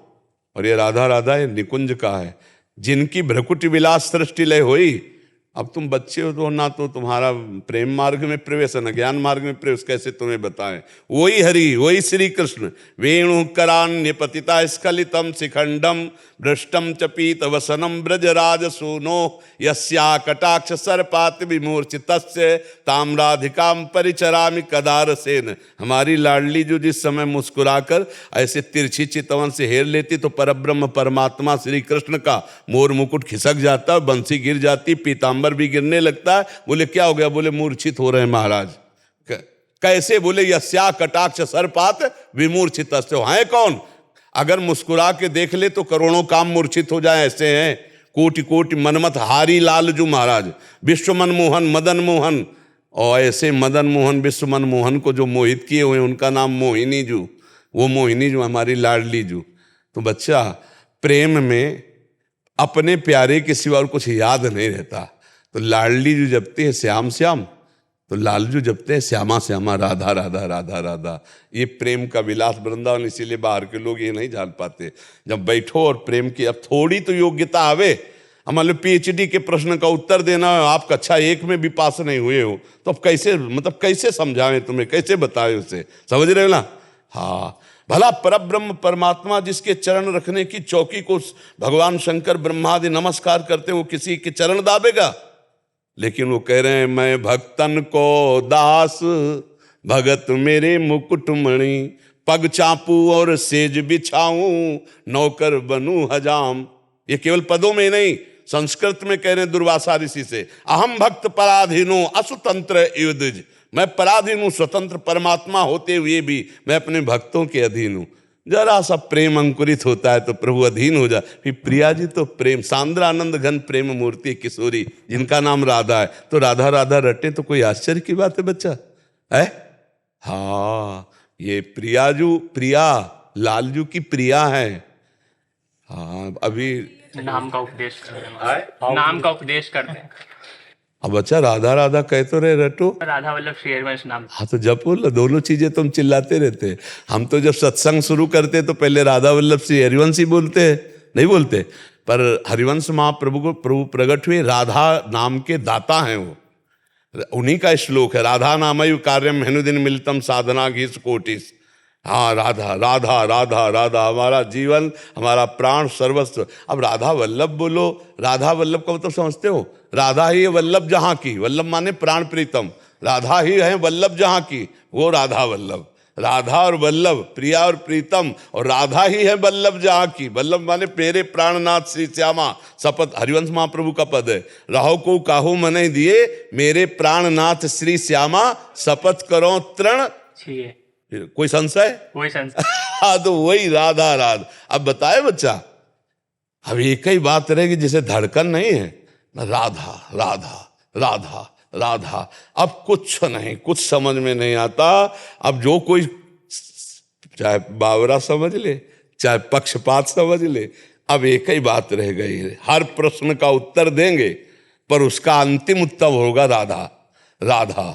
और ये राधा राधा ये निकुंज का है। जिनकी भ्रकुटी विलास सृष्टि लय होई। अब तुम बच्चे हो तो ना तो तुम्हारा प्रेम मार्ग में प्रवेश है न ज्ञान मार्ग में प्रवेश, कैसे तुम्हें बताएं। वही हरि वही श्री कृष्ण। वेणु करान्य पतिता स्खलितम शिखंडम भ्रष्टम च पीत वसनम ब्रजराज सूनो यस्या कटाक्ष सर्पात विमूर्छितस्य ताम्राधिकाम परिचरामि कदार सेन। हमारी लाडली जो जिस समय मुस्कुराकर ऐसे तिरछी चितवन से हेर लेती तो परब्रह्म परमात्मा श्री कृष्ण का मोर मुकुट खिसक जाता, बंसी गिर जाती, पीताम्बर भी गिरने लगता है। बोले क्या हो गया? बोले मूर्छित हो रहे हैं महाराज। कैसे? बोले यस्या कटाक्ष सर्पात विमूर्छितस्य। है कौन? अगर मुस्कुरा के देख ले तो करोड़ों काम मूर्छित हो जाए, ऐसे हैं। कोटि कोटि मनमत हारी लालजू महाराज, विश्व मनमोहन मदन मोहन। और ऐसे मदन मोहन विश्व मनमोहन को जो मोहित किए हुए उनका नाम मोहिनी जू। वो मोहिनी जू हमारी लाडली जू। तो बच्चा प्रेम में अपने प्यारे के सिवा और कुछ याद नहीं रहता। तो लाडली जू जपते हैं श्याम श्याम, तो लालजू जपते हैं श्यामा श्यामा राधा राधा राधा राधा। ये प्रेम का विलास वृंदावन, इसीलिए बाहर के लोग ये नहीं जान पाते। जब बैठो और प्रेम की अब थोड़ी तो योग्यता आवे। मान लो PhD के प्रश्न का उत्तर देना है, आप कक्षा 1 में भी पास नहीं हुए हो, तो अब कैसे मतलब कैसे समझाएं तुम्हें, कैसे बताएं उसे? समझ रहे हो ना? हाँ, भला परब्रह्म परमात्मा जिसके चरण रखने की चौकी को भगवान शंकर ब्रह्मादि नमस्कार करते हैं, वो किसी के चरण दाबेगा? लेकिन वो कह रहे हैं मैं भक्तन को दास भगत मेरे मुकुटमणि, पग चापू और सेज बिछाऊं नौकर बनूं हजाम। ये केवल पदों में नहीं, संस्कृत में कह रहे हैं दुर्वासा ऋषि से, अहम भक्त पराधीनो असुतंत्र युद्ध। मैं पराधीन हूं, स्वतंत्र परमात्मा होते हुए भी मैं अपने भक्तों के अधीन हूं। जरा सा प्रेम अंकुरित होता है तो प्रभु अधीन हो जाए। फिर प्रिया जी तो प्रेम सांद्रानंद घन प्रेम मूर्ति किशोरी, जिनका नाम राधा है। तो राधा राधा रटे तो कोई आश्चर्य की बात है बच्चा है? हाँ, ये प्रियाजू, प्रिया लालजू की प्रिया है। हाँ, अभी नाम का उपदेश करते हैं, नाम का उपदेश करते हैं। अब बच्चा राधा राधा कह तो रहे रटो। राधा वल्लभ श्री हरिवंश नाम। हाँ तो जब बोल दोनों चीजें तुम चिल्लाते रहते। हम तो जब सत्संग शुरू करते तो पहले राधा वल्लभ श्री हरिवंश ही बोलते हैं, नहीं बोलते। पर हरिवंश महाप्रभु को प्रभु प्रकट हुए, राधा नाम के दाता हैं वो। उन्हीं का श्लोक है, राधा नामयु कार्यम हेनुदिन मिलतम साधना घीस कोटिस। हाँ, राधा राधा राधा राधा, हमारा जीवन हमारा प्राण सर्वस्व। अब राधा वल्लभ बोलो, राधा वल्लभ का मतलब समझते हो? राधा ही है वल्लभ जहाँ की, वल्लभ माने प्राण प्रीतम। राधा ही है वल्लभ जहाँ की, वो राधा वल्लभ। राधा और वल्लभ, प्रिया और प्रीतम, और राधा ही है वल्लभ जहाँ की। वल्लभ माने मेरे प्राणनाथ श्री श्यामा। शपथ हरिवंश महाप्रभु का पद है, रहो को काहू मने दिए मेरे प्राणनाथ श्री श्यामा, शपथ करो तृण छिए। कोई संशय? कोई संशय? हाँ, तो वही राधा राधा। अब बताए बच्चा, अब एक ही बात रहेगी, जिसे धड़कन नहीं है, राधा राधा राधा राधा। अब कुछ नहीं, कुछ समझ में नहीं आता। अब जो कोई चाहे बावरा समझ ले, चाहे पक्षपात समझ ले, अब एक ही बात रह गई है। हर प्रश्न का उत्तर देंगे पर उसका अंतिम उत्तर होगा राधा राधा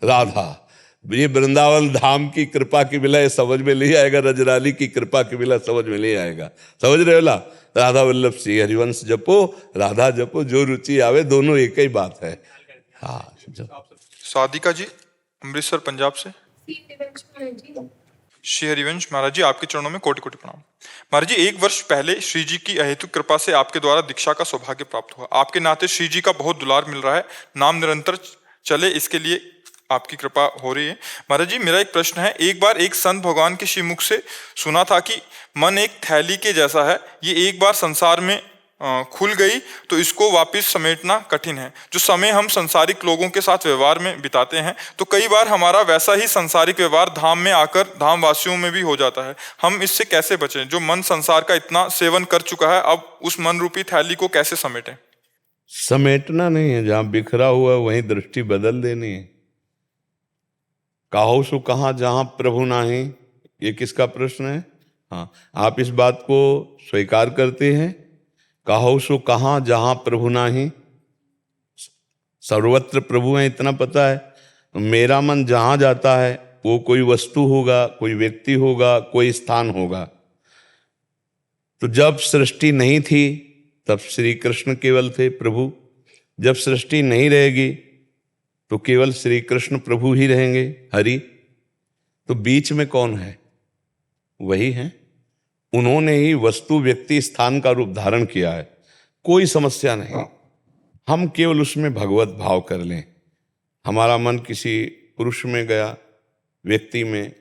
राधा। ये वृंदावन धाम की कृपा की बिला समझ में नहीं आएगा, रजराली की कृपा की बिला समझ में नहीं आएगा। समझ रहे हो ना? राधा वल्लभ श्री हरिवंश जपो, राधा जपो, जो रुचि आवे, दोनों एक ही बात है। हाँ, साधिका जी अमृतसर पंजाब से। श्री हरिवंश महाराज जी, आपके चरणों में कोटि कोटि प्रणाम। महाराज जी, 1 वर्ष पहले श्री जी की अहेतुक कृपा से आपके द्वारा दीक्षा का सौभाग्य प्राप्त हुआ। आपके नाते श्री जी का बहुत दुलार मिल रहा है, नाम निरंतर चले इसके लिए आपकी कृपा हो रही है। महाराज जी, मेरा एक प्रश्न है। एक बार एक संत भगवान के श्रीमुख से सुना था कि मन एक थैली के जैसा है, ये एक बार संसार में खुल गई तो इसको वापस समेटना कठिन है। जो समय हम संसारिक लोगों के साथ व्यवहार में बिताते हैं, तो कई बार हमारा वैसा ही संसारिक व्यवहार धाम में आकर धाम वासियों में भी हो जाता है। हम इससे कैसे बचें? जो मन संसार का इतना सेवन कर चुका है, अब उस मन रूपी थैली को कैसे समेटें? समेटना नहीं है, जहां बिखरा हुआ है वहीं दृष्टि बदल देनी है। काहो सो कहाँ जहां प्रभु नाही, ये किसका प्रश्न है? हाँ, आप इस बात को स्वीकार करते हैं? काहो सो कहाँ जहां प्रभु नाही, सर्वत्र प्रभु है, इतना पता है। तो मेरा मन जहां जाता है वो कोई वस्तु होगा, कोई व्यक्ति होगा, कोई स्थान होगा। तो जब सृष्टि नहीं थी तब श्री कृष्ण केवल थे प्रभु, जब सृष्टि नहीं रहेगी तो केवल श्री कृष्ण प्रभु ही रहेंगे, हरि। तो बीच में कौन है? वही है। उन्होंने ही वस्तु व्यक्ति स्थान का रूप धारण किया है। कोई समस्या नहीं, हम केवल उसमें भगवत भाव कर लें। हमारा मन किसी पुरुष में गया, व्यक्ति में,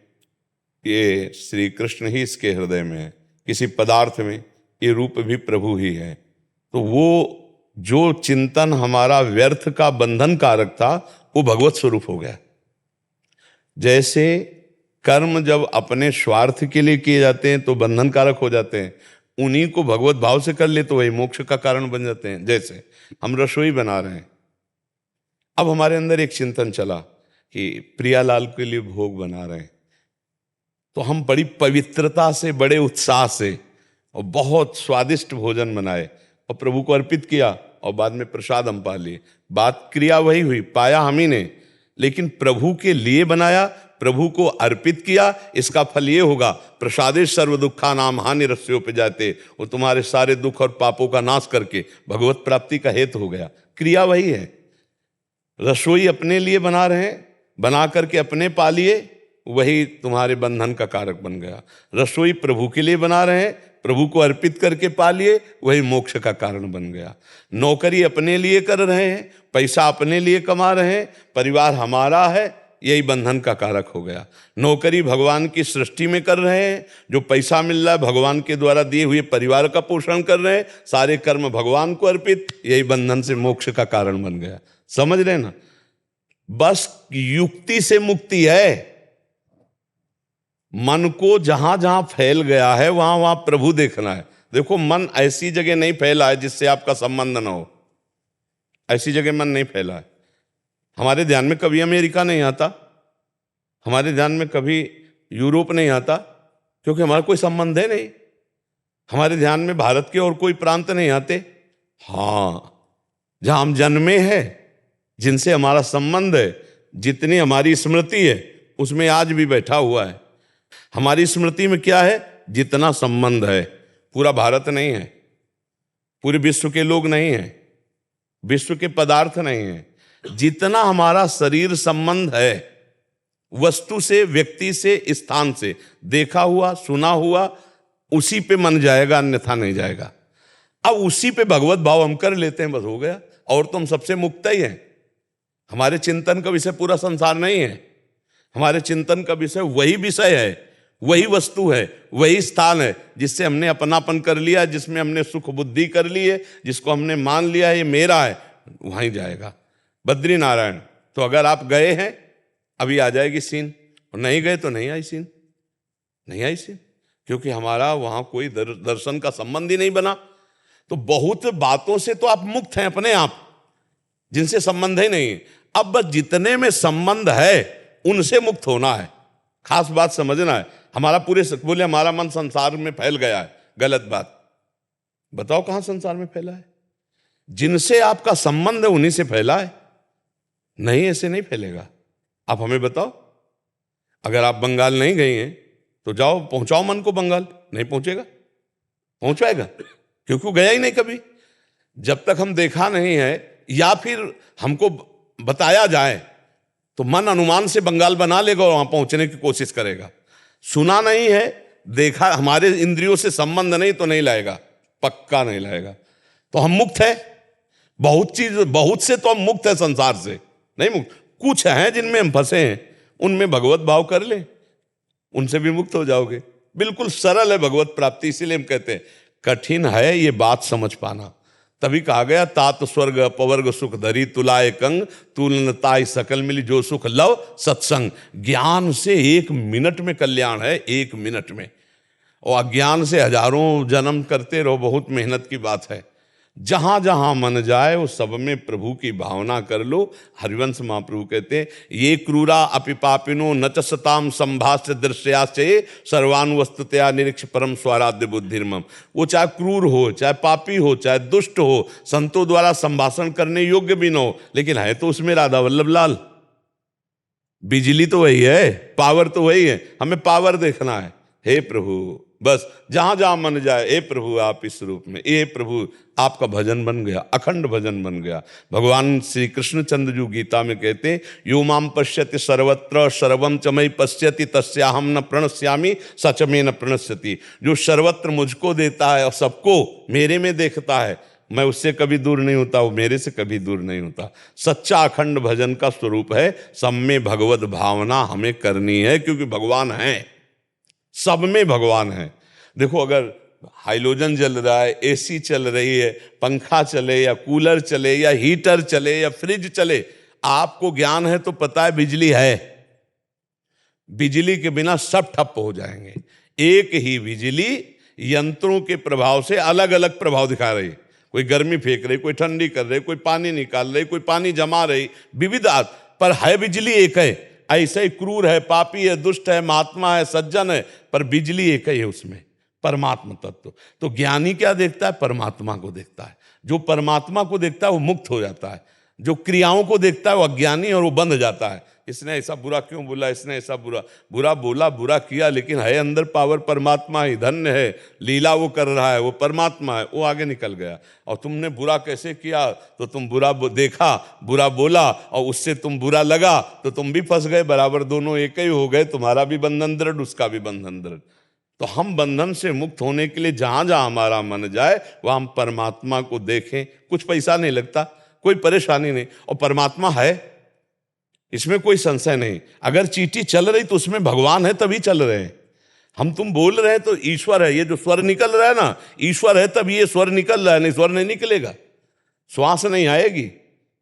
ये श्री कृष्ण ही इसके हृदय में है। किसी पदार्थ में, ये रूप भी प्रभु ही है। तो वो जो चिंतन हमारा व्यर्थ का बंधन कारक था वो भगवत स्वरूप हो गया। जैसे कर्म जब अपने स्वार्थ के लिए किए जाते हैं तो बंधन कारक हो जाते हैं, उन्हीं को भगवत भाव से कर ले तो वही मोक्ष का कारण बन जाते हैं। जैसे हम रसोई बना रहे हैं, अब हमारे अंदर एक चिंतन चला कि प्रियालाल के लिए भोग बना रहे हैं, तो हम बड़ी पवित्रता से, बड़े उत्साह से और बहुत स्वादिष्ट भोजन बनाए और प्रभु को अर्पित किया और बाद में प्रसाद हम पा लिए। बात क्रिया वही हुई, पाया हम ही ने, लेकिन प्रभु के लिए बनाया, प्रभु को अर्पित किया। इसका फल ये होगा, प्रसादे सर्व दुखा नाम हानि रस्यों पे जाते, वो तुम्हारे सारे दुख और पापों का नाश करके भगवत प्राप्ति का हेतु हो गया। क्रिया वही है। रसोई अपने लिए बना रहे हैं, बना करके अपने पा लिए, वही तुम्हारे बंधन का कारक बन गया। रसोई प्रभु के लिए बना रहे हैं, प्रभु को अर्पित करके पा लिए, वही मोक्ष का कारण बन गया। नौकरी अपने लिए कर रहे हैं, पैसा अपने लिए कमा रहे हैं, परिवार हमारा है, यही बंधन का कारक हो गया। नौकरी भगवान की सृष्टि में कर रहे हैं, जो पैसा मिल रहा है भगवान के द्वारा दिए हुए परिवार का पोषण कर रहे हैं, सारे कर्म भगवान को अर्पित, यही बंधन से मोक्ष का कारण बन गया। समझ रहे ना? बस युक्ति से मुक्ति है। मन को जहां जहां फैल गया है वहां वहां प्रभु देखना है। देखो, मन ऐसी जगह नहीं फैला है जिससे आपका संबंध ना हो, ऐसी जगह मन नहीं फैला है। हमारे ध्यान में कभी अमेरिका नहीं आता, हमारे ध्यान में कभी यूरोप नहीं आता, क्योंकि हमारा कोई संबंध है नहीं। हमारे ध्यान में भारत के और कोई प्रांत नहीं आते। हाँ, जहां हम जन्मे हैं, जिनसे हमारा संबंध है, जितनी हमारी स्मृति है, उसमें आज भी बैठा हुआ है। हमारी स्मृति में क्या है? जितना संबंध है। पूरा भारत नहीं है, पूरे विश्व के लोग नहीं हैं, विश्व के पदार्थ नहीं है। जितना हमारा शरीर संबंध है, वस्तु से, व्यक्ति से, स्थान से, देखा हुआ, सुना हुआ, उसी पे मन जाएगा, अन्यथा नहीं जाएगा। अब उसी पे भगवत भाव हम कर लेते हैं, बस हो गया। और तो हम सबसे मुक्त ही हैं। हमारे चिंतन का विषय पूरा संसार नहीं है, हमारे चिंतन का विषय वही विषय है, वही वस्तु है, वही स्थान है जिससे हमने अपनापन कर लिया, जिसमें हमने सुख बुद्धि कर ली है, जिसको हमने मान लिया है ये मेरा है, वहीं जाएगा। बद्री नारायण, तो अगर आप गए हैं अभी आ जाएगी सीन, और नहीं गए तो नहीं आई सीन, नहीं आई सीन, क्योंकि हमारा वहां कोई दर्शन का संबंध ही नहीं बना। तो बहुत बातों से तो आप मुक्त हैं अपने आप, जिनसे संबंध ही नहीं है। अब बस जितने में संबंध है उनसे मुक्त होना है। खास बात समझना है। हमारा पूरे बोले हमारा मन संसार में फैल गया है, गलत बात। बताओ कहां संसार में फैला है? जिनसे आपका संबंध है उन्हीं से फैला है, नहीं ऐसे नहीं फैलेगा। आप हमें बताओ, अगर आप बंगाल नहीं गई हैं तो जाओ, पहुंचाओ मन को बंगाल, नहीं पहुंचेगा? पहुंचाएगा, क्योंकि गया ही नहीं कभी। जब तक हम देखा नहीं है या फिर हमको बताया जाए तो मन अनुमान से बंगाल बना लेगा और वहां पहुंचने की कोशिश करेगा। सुना नहीं है, देखा, हमारे इंद्रियों से संबंध नहीं तो नहीं लाएगा, पक्का नहीं लाएगा। तो हम मुक्त है, बहुत चीज, बहुत से तो हम मुक्त है, संसार से नहीं मुक्त। कुछ हैं जिनमें हम फंसे हैं, उनमें भगवत भाव कर ले, उनसे भी मुक्त हो जाओगे। बिल्कुल सरल है भगवत प्राप्ति। इसीलिए हम कहते हैं कठिन है ये बात समझ पाना। तभी कहा गया, तात स्वर्ग अपवर्ग सुख धरी तुलाए कंग, तुलन ताई सकल मिली जो सुख लव सत्संग। ज्ञान से 1 मिनट में कल्याण है, 1 मिनट में, और अज्ञान से हजारों जन्म करते रहो, बहुत मेहनत की बात है। जहां जहां मन जाए वो सब में प्रभु की भावना कर लो। हरिवंश महाप्रभु कहते हैं, ये क्रूरा अपि पापिनो न च सताम संभाष्य दृश्याश्चये सर्वानुवस्तुतया निरीक्ष परम स्वाराध्य बुद्धिर्मम। वो चाहे क्रूर हो, चाहे पापी हो, चाहे दुष्ट हो, संतों द्वारा संभाषण करने योग्य भी न हो, लेकिन है तो उसमें राधा वल्लभ लाल। बिजली तो वही है, पावर तो वही है, हमें पावर देखना है। हे प्रभु, बस जहां जहां मन जाए, ए प्रभु आप इस रूप में, ए प्रभु, आपका भजन बन गया, अखंड भजन बन गया। भगवान श्री कृष्णचंद्र जी गीता में कहते हैं, यो माम पश्यति सर्वत्र सर्वम च मयि पश्यति तस्याहम न प्रणश्यामि सच में न प्रणश्यति। जो सर्वत्र मुझको देता है और सबको मेरे में देखता है, मैं उससे कभी दूर नहीं होता, वो मेरे से कभी दूर नहीं होता। सच्चा अखंड भजन का स्वरूप है सब में भगवत भावना हमें करनी है, क्योंकि भगवान है, सब में भगवान है। देखो, अगर हाइड्रोजन जल रहा है, एसी चल रही है, पंखा चले या कूलर चले या हीटर चले या फ्रिज चले, आपको ज्ञान है तो पता है बिजली है। बिजली के बिना सब ठप हो जाएंगे। एक ही बिजली यंत्रों के प्रभाव से अलग अलग प्रभाव दिखा रही है। कोई गर्मी फेंक रही, कोई ठंडी कर रही, कोई पानी निकाल रही, कोई पानी जमा रही, विविधता, पर है बिजली एक है। ऐसे ही क्रूर है, पापी है, दुष्ट है, महात्मा है, सज्जन है, पर बिजली एक ही है उसमें, परमात्मा तत्व। तो ज्ञानी क्या देखता है? परमात्मा को देखता है। जो परमात्मा को देखता है वो मुक्त हो जाता है। जो क्रियाओं को देखता है वो अज्ञानी और वो बंध जाता है। इसने ऐसा बुरा क्यों बोला, इसने ऐसा बुरा बोला, बुरा किया, लेकिन है अंदर पावर परमात्मा ही, धन्य है, लीला वो कर रहा है, वो परमात्मा है, वो आगे निकल गया। और तुमने बुरा कैसे किया, तो तुम बुरा देखा, बुरा बोला और उससे तुम बुरा लगा, तो तुम भी फंस गए, बराबर दोनों एक ही हो गए। तुम्हारा भी बंधन दृढ़, उसका भी बंधन दृढ़। तो हम बंधन से मुक्त होने के लिए जहां जहां हमारा मन जाए वहां हम परमात्मा को देखें। कुछ पैसा नहीं लगता, कोई परेशानी नहीं, और परमात्मा है, इसमें कोई संशय नहीं। अगर चींटी चल रही तो उसमें भगवान है, तभी चल रहे हैं। हम तुम बोल रहे हैं तो ईश्वर है। ये जो स्वर निकल रहा है ना, ईश्वर है तब ये स्वर निकल रहा है, नहीं स्वर नहीं निकलेगा, श्वास नहीं आएगी।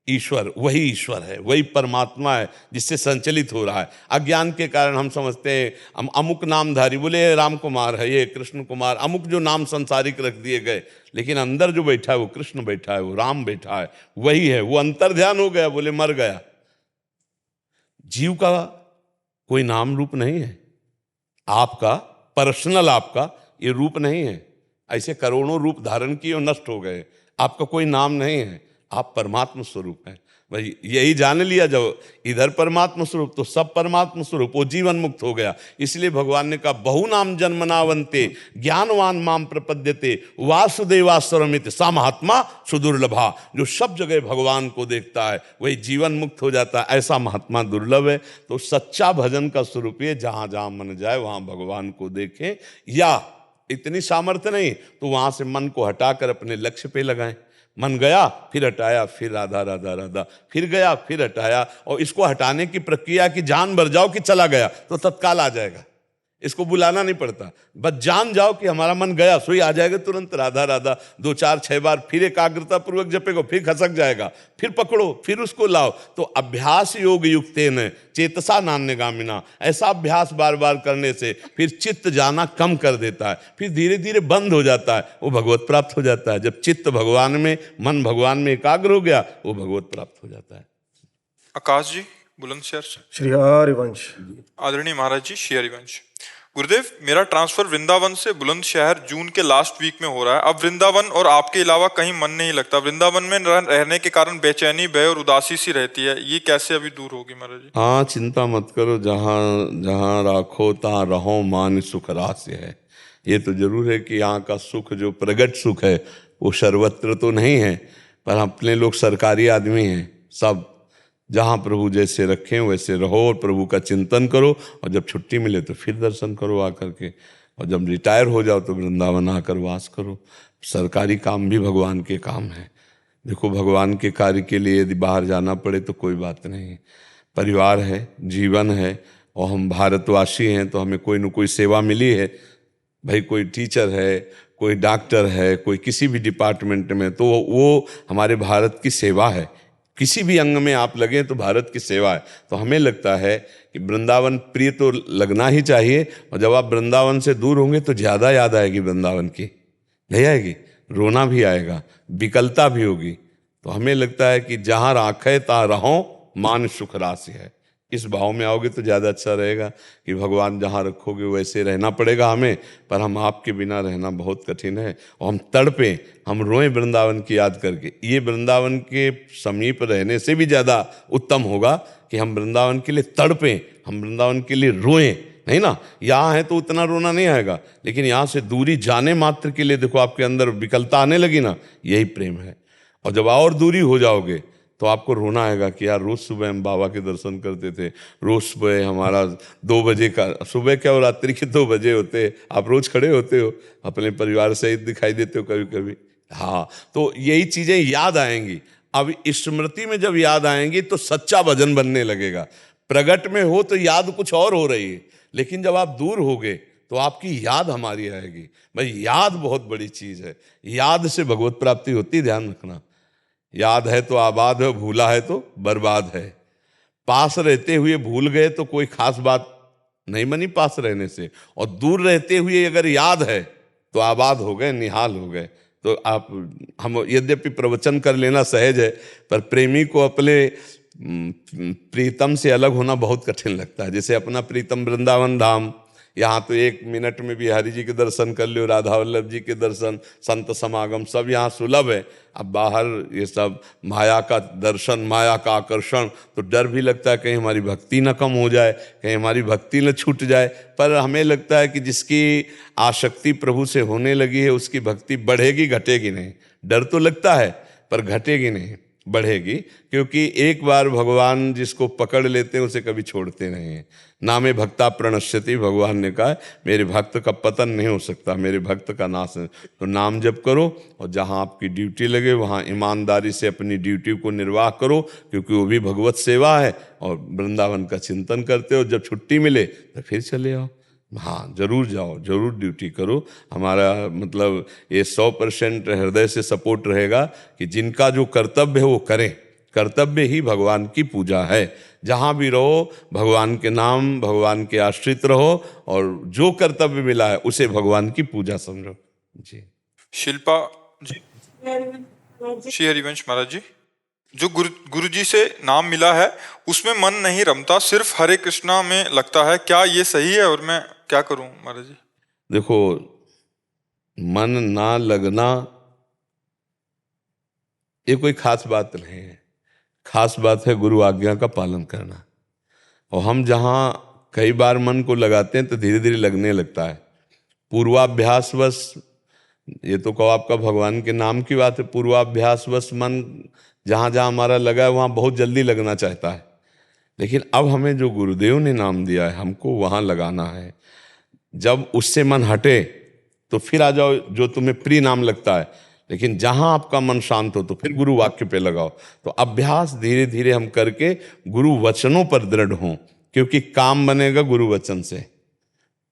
ईश्वर वही ईश्वर है, वही परमात्मा है जिससे संचलित हो रहा है। अज्ञान के कारण हम समझते हैं हम अमुक नामधारी, बोले राम कुमार है, ये कृष्ण कुमार, अमुक जो नाम संसारिक रख दिए गए, लेकिन अंदर जो बैठा है वो कृष्ण बैठा है, वो राम बैठा है, वही है। वो अंतर ध्यान हो गया, बोले मर गया। जीव का कोई नाम रूप नहीं है, आपका पर्सनल, आपका ये रूप नहीं है। ऐसे करोड़ों रूप धारण किए और नष्ट हो गए, आपका कोई नाम नहीं है, आप परमात्मा स्वरूप हैं। भाई यही जान लिया, जब इधर परमात्मा स्वरूप तो सब परमात्मा स्वरूप, वो जीवन मुक्त हो गया। इसलिए भगवान ने कहा, बहु नाम जन्मनावंते ज्ञानवान माम प्रपद्यते वासुदेवास्वरमित सा महात्मा सुदुर्लभा। जो सब जगह भगवान को देखता है वही जीवन मुक्त हो जाता है, ऐसा महात्मा दुर्लभ है। तो सच्चा भजन का स्वरूप ये, जहां जहां मन जाए वहां भगवान को देखें, या इतनी सामर्थ्य नहीं तो वहां से मन को हटाकर अपने लक्ष्य पे लगाएं। मन गया फिर हटाया, फिर राधा राधा राधा, फिर गया फिर हटाया। और इसको हटाने की प्रक्रिया की जान भर जाओ कि चला गया तो तत्काल आ जाएगा, इसको बुलाना नहीं पड़ता। बस जान जाओ कि हमारा मन गया, सोई आ जाएगा तुरंत राधा राधा। 2 4 6 बार फिर एकाग्रता पूर्वक जपेगा, फिर खसक जाएगा, फिर पकड़ो, फिर उसको लाओ। तो अभ्यास योग युक्तेन चेतसा नान्यगामिना, ऐसा अभ्यास बार बार करने से फिर चित्त जाना कम कर देता है, फिर धीरे धीरे बंद हो जाता है, वो भगवत प्राप्त हो जाता है। जब चित्त भगवान में, मन भगवान में एकाग्र हो गया, वो भगवत प्राप्त हो जाता है। आकाश जी बुलंदशहर से। श्री हरिवंश। आदरणीय महाराज जी, श्री हरिवंश। गुरुदेव, मेरा ट्रांसफर वृंदावन से बुलंदशहर जून के लास्ट वीक में हो रहा है। अब वृंदावन और आपके अलावा कहीं मन नहीं लगता। वृंदावन में रहने के कारण बेचैनी, भय और उदासी सी रहती है, ये कैसे अभी दूर होगी महाराज जी? हाँ, चिंता मत करो, जहाँ जहाँ राखो तहाँ रहो, मान सुख रास्य है। ये तो जरूर है कि यहाँ का सुख जो प्रगट सुख है वो सर्वत्र तो नहीं है, पर अपने लोग सरकारी आदमी हैं, सब जहाँ प्रभु जैसे रखें वैसे रहो और प्रभु का चिंतन करो। और जब छुट्टी मिले तो फिर दर्शन करो आकर के, और जब रिटायर हो जाओ तो वृंदावन आकर वास करो। सरकारी काम भी भगवान के काम है। देखो, भगवान के कार्य के लिए यदि बाहर जाना पड़े तो कोई बात नहीं, परिवार है, जीवन है, और हम भारतवासी हैं तो हमें कोई न कोई सेवा मिली है। भाई कोई टीचर है, कोई डॉक्टर है, कोई किसी भी डिपार्टमेंट में, तो वो हमारे भारत की सेवा है। किसी भी अंग में आप लगे तो भारत की सेवा है। तो हमें लगता है कि वृंदावन प्रिय तो लगना ही चाहिए, और जब आप वृंदावन से दूर होंगे तो ज़्यादा याद आएगी वृंदावन की, नहीं आएगी, रोना भी आएगा, विकलता भी होगी। तो हमें लगता है कि जहाँ राखे ता रहो, मान सुख राशि है। इस भाव में आओगे तो ज़्यादा अच्छा रहेगा कि भगवान जहाँ रखोगे वैसे रहना पड़ेगा हमें, पर हम आपके बिना रहना बहुत कठिन है। और हम तड़पें, हम रोएं वृंदावन की याद करके। ये वृंदावन के समीप रहने से भी ज़्यादा उत्तम होगा कि हम वृंदावन के लिए तड़पें, हम वृंदावन के लिए रोएं, नहीं ना, यहाँ है तो उतना रोना नहीं आएगा, लेकिन यहाँ से दूरी जाने मात्र के लिए देखो आपके अंदर विकलता आने लगी ना, यही प्रेम है। और जब और दूरी हो जाओगे तो आपको रोना आएगा कि यार रोज सुबह हम बाबा के दर्शन करते थे, रोज सुबह हमारा 2 बजे का, सुबह क्या और रात्रि के 2 बजे होते, आप रोज खड़े होते हो, अपने परिवार सहित दिखाई देते हो कभी कभी। हाँ, तो यही चीजें याद आएंगी। अब स्मृति में जब याद आएंगी तो सच्चा भजन बनने लगेगा। प्रगट में हो तो याद कुछ और हो रही है, लेकिन जब आप दूर होगे तो आपकी याद हमारी आएगी। भाई याद बहुत बड़ी चीज है, याद से भगवत प्राप्ति होती, ध्यान रखना। याद है तो आबाद है, भूला है तो बर्बाद है। पास रहते हुए भूल गए तो कोई खास बात नहीं बनी पास रहने से, और दूर रहते हुए अगर याद है तो आबाद हो गए, निहाल हो गए। तो आप, हम यद्यपि प्रवचन कर लेना सहज है, पर प्रेमी को अपने प्रीतम से अलग होना बहुत कठिन लगता है। जैसे अपना प्रीतम वृंदावन धाम, यहाँ तो 1 मिनट में बिहारी जी के दर्शन कर लो, राधा वल्लभ जी के दर्शन, संत समागम सब यहाँ सुलभ है। अब बाहर ये सब माया का दर्शन, माया का आकर्षण, तो डर भी लगता है कहीं हमारी भक्ति न कम हो जाए, कहीं हमारी भक्ति न छूट जाए। पर हमें लगता है कि जिसकी आसक्ति प्रभु से होने लगी है उसकी भक्ति बढ़ेगी, घटेगी नहीं। डर तो लगता है पर घटेगी नहीं, बढ़ेगी, क्योंकि एक बार भगवान जिसको पकड़ लेते हैं उसे कभी छोड़ते नहीं हैं। नामे भक्ता प्रणश्यति, भगवान ने कहा मेरे भक्त का पतन नहीं हो सकता, मेरे भक्त का नाश है। तो नाम जप करो और जहाँ आपकी ड्यूटी लगे वहाँ ईमानदारी से अपनी ड्यूटी को निर्वाह करो, क्योंकि वो भी भगवत सेवा है। और वृंदावन का चिंतन करते हो, जब छुट्टी मिले तो फिर चले आओ। हाँ, जरूर जाओ, जरूर ड्यूटी करो। हमारा मतलब ये 100% हृदय से सपोर्ट रहेगा कि जिनका जो कर्तव्य है वो करें। कर्तव्य ही भगवान की पूजा है। जहाँ भी रहो भगवान के नाम, भगवान के आश्रित रहो, और जो कर्तव्य मिला है उसे भगवान की पूजा समझो। जी शिल्पा जी, श्री हरिवंश महाराज जी, जो गुरु जी से नाम मिला है उसमें मन नहीं रमता, सिर्फ हरे कृष्णा में लगता है, क्या ये सही है और मैं क्या करूं महाराज जी? देखो, मन ना लगना ये कोई खास बात नहीं है, खास बात है गुरु आज्ञा का पालन करना। और हम जहाँ कई बार मन को लगाते हैं तो धीरे धीरे लगने लगता है। पूर्वाभ्यासवश, ये तो कहो आपका भगवान के नाम की बात है, पूर्वाभ्यासवश मन जहाँ जहाँ हमारा लगा है वहाँ बहुत जल्दी लगना चाहता है। लेकिन अब हमें जो गुरुदेव ने नाम दिया है हमको वहाँ लगाना है। जब उससे मन हटे तो फिर आ जाओ जो तुम्हें प्रिय नाम लगता है, लेकिन जहाँ आपका मन शांत हो तो फिर गुरु वाक्य पे लगाओ। तो अभ्यास धीरे धीरे हम करके गुरु वचनों पर दृढ़ हों, क्योंकि काम बनेगा गुरु वचन से।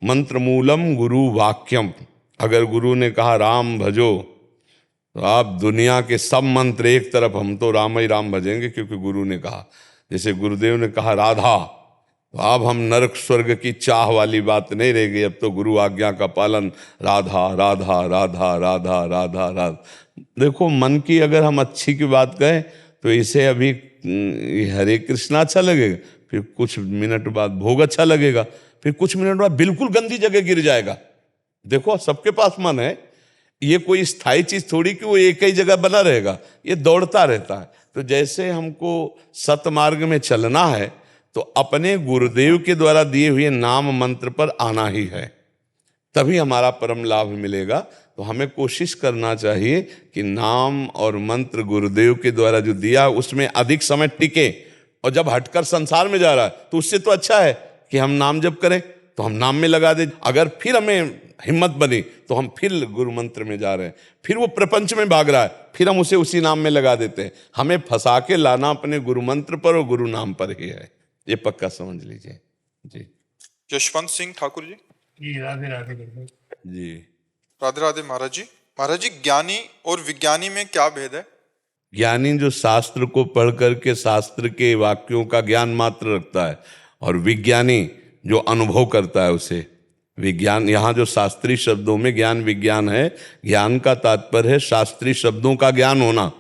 मंत्र मूलम गुरु वाक्यम, अगर गुरु ने कहा राम भजो तो आप दुनिया के सब मंत्र एक तरफ, हम तो राम ही राम भजेंगे क्योंकि गुरु ने कहा। जैसे गुरुदेव ने कहा राधा, तो अब हम नरक स्वर्ग की चाह वाली बात नहीं रह गई, अब तो गुरु आज्ञा का पालन, राधा राधा राधा राधा राधा राधा। देखो, मन की अगर हम अच्छी की बात कहें तो इसे अभी हरे कृष्णा अच्छा लगेगा, फिर कुछ मिनट बाद भोग अच्छा लगेगा, फिर कुछ मिनट बाद बिल्कुल गंदी जगह गिर जाएगा। देखो, सबके पास मन है, ये कोई स्थायी चीज थोड़ी कि वो एक ही जगह बना रहेगा, ये दौड़ता रहता है। तो जैसे हमको सतमार्ग में चलना है तो अपने गुरुदेव के द्वारा दिए हुए नाम मंत्र पर आना ही है, तभी हमारा परम लाभ मिलेगा। तो हमें कोशिश करना चाहिए कि नाम और मंत्र गुरुदेव के द्वारा जो दिया उसमें अधिक समय टिके। और जब हटकर संसार में जा रहा है तो उससे तो अच्छा है कि हम नाम जप करें, तो हम नाम में लगा दें। अगर फिर हमें हिम्मत बनी तो हम फिर गुरु मंत्र में जा रहे हैं, फिर वो प्रपंच में भाग रहा है, फिर हम उसे उसी नाम में लगा देते हैं। हमें फंसा के लाना अपने गुरु मंत्र पर और गुरु नाम पर ही है, ये पक्का समझ लीजिए। जी यशवंत सिंह ठाकुर जी। जी राधे राधे जी राधे राधे महाराज जी। महाराज जी, ज्ञानी और विज्ञानी में क्या भेद है? ज्ञानी जो शास्त्र को पढ़ करके शास्त्र के वाक्यों का ज्ञान मात्र रखता है, और विज्ञानी जो अनुभव करता है उसे विज्ञान। यहाँ जो शास्त्रीय शब्दों में ज्ञान विज्ञान है, ज्ञान का तात्पर्य है शास्त्रीय शब्दों का ज्ञान होना,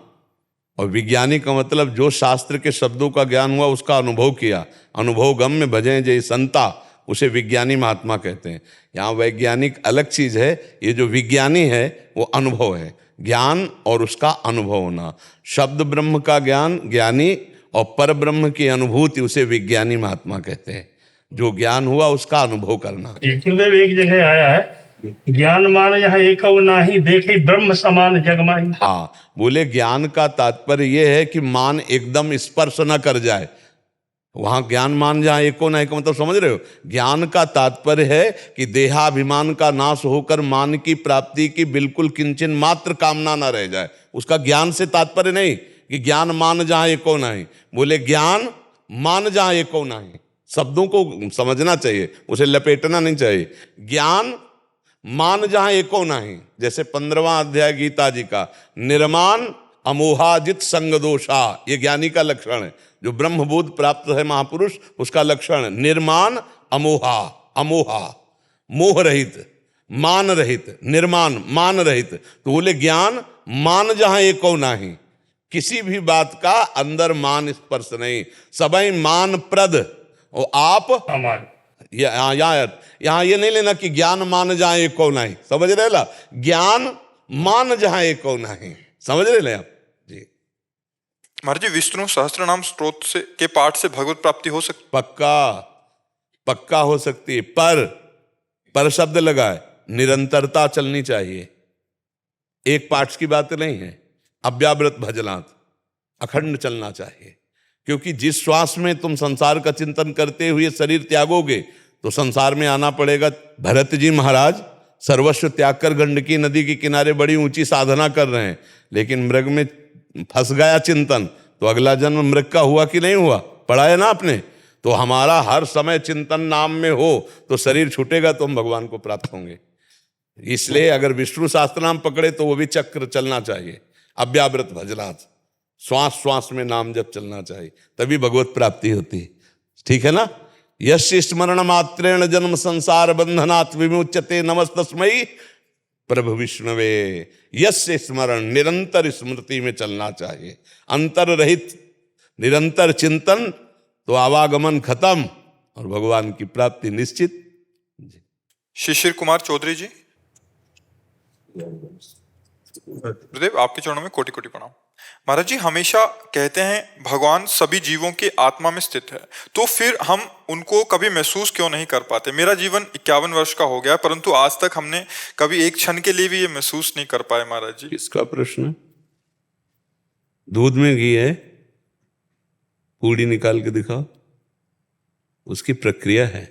और विज्ञानी का मतलब जो शास्त्र के शब्दों का ज्ञान हुआ उसका अनुभव किया। अनुभव गम में भजें जय संता, उसे विज्ञानी महात्मा कहते हैं। यहाँ वैज्ञानिक अलग चीज है, ये जो विज्ञानी है वो अनुभव है, ज्ञान और उसका अनुभव होना। शब्द ब्रह्म का ज्ञान ज्ञानी, और पर ब्रह्म की अनुभूति उसे विज्ञानी महात्मा कहते हैं। जो ज्ञान हुआ उसका अनुभव करना। इसमें एक जगह आया है, ज्ञान मान यह एक नाही, देखे ब्रह्म समान जगमाई। हाँ, बोले ज्ञान का तात्पर्य यह है कि मान एकदम स्पर्श न कर जाए। वहां ज्ञान मान जहां एको ना एको, मतलब समझ रहे हो, ज्ञान का तात्पर्य है कि देहाभिमान का नाश होकर मान की प्राप्ति की बिल्कुल किंचन मात्र कामना ना रह जाए। उसका ज्ञान से तात्पर्य नहीं कि ज्ञान मान जहां एको नहीं, बोले ज्ञान मान जहां एको नहीं। शब्दों को समझना चाहिए, उसे लपेटना नहीं चाहिए। ज्ञान मान जहां एको नहीं, जैसे 15वां अध्याय गीता जी का, निर्माण अमोहाजित संग दोषा, ये ज्ञानी का लक्षण है। जो ब्रह्मबोध प्राप्त है महापुरुष, उसका लक्षण निर्माण अमोहा, अमोहा मोह रहित, मान रहित, निर्माण मान रहित। तो बोले ज्ञान मान जहां एको नहीं, किसी भी बात का अंदर मान स्पर्श नहीं, सबई मान प्रद। और आप हमारे यहाँ ये नहीं लेना कि ज्ञान मान जहां एको नहीं, समझ रहे ला, ज्ञान मान जहां एको नहीं, समझ रहे आप जी। महाराज जी, विष्णु सहस्त्र नाम स्त्रोत से के पाठ से भगवत प्राप्ति हो सकती? पक्का पक्का हो सकती है, पर शब्द लगा है, निरंतरता चलनी चाहिए। एक पाठ की बात नहीं है, अव्यावृत भजनात्, अखंड चलना चाहिए। क्योंकि जिस श्वास में तुम संसार का चिंतन करते हुए शरीर त्यागोगे तो संसार में आना पड़ेगा। भरत जी महाराज सर्वस्व त्याग कर गंडकी नदी के किनारे बड़ी ऊंची साधना कर रहे हैं, लेकिन मृग में फंस गया चिंतन, तो अगला जन्म मृग का हुआ कि नहीं हुआ, पढ़ा है ना आपने। तो हमारा हर समय चिंतन नाम में हो तो शरीर छूटेगा तो हम भगवान को प्राप्त होंगे। इसलिए अगर विष्णु शास्त्र नाम पकड़े तो वो भी चक्र चलना चाहिए, अव्यावृत भजनात्, श्वास श्वास में नाम जब चलना चाहिए, तभी भगवत प्राप्ति होती है। ठीक है ना। यस्य स्मरण मात्रेण जन्म संसार बंधनात् विमुच्यते नमस्तस्मै प्रभु विष्णवे। यस्य स्मरण, निरंतर स्मृति में चलना चाहिए, अंतर रहित निरंतर चिंतन, तो आवागमन खत्म और भगवान की प्राप्ति निश्चित। शिशिर कुमार चौधरी जी, गुरुदेव आपके चरणों में कोटि कोटि प्रणाम। महाराज जी, हमेशा कहते हैं भगवान सभी जीवों के आत्मा में स्थित है, तो फिर हम उनको कभी महसूस क्यों नहीं कर पाते? मेरा जीवन 51 वर्ष का हो गया, परंतु आज तक हमने कभी एक क्षण के लिए भी ये महसूस नहीं कर पाए। महाराज जी, किसका प्रश्न? दूध में घी है, पूड़ी निकाल के दिखाओ, उसकी प्रक्रिया है।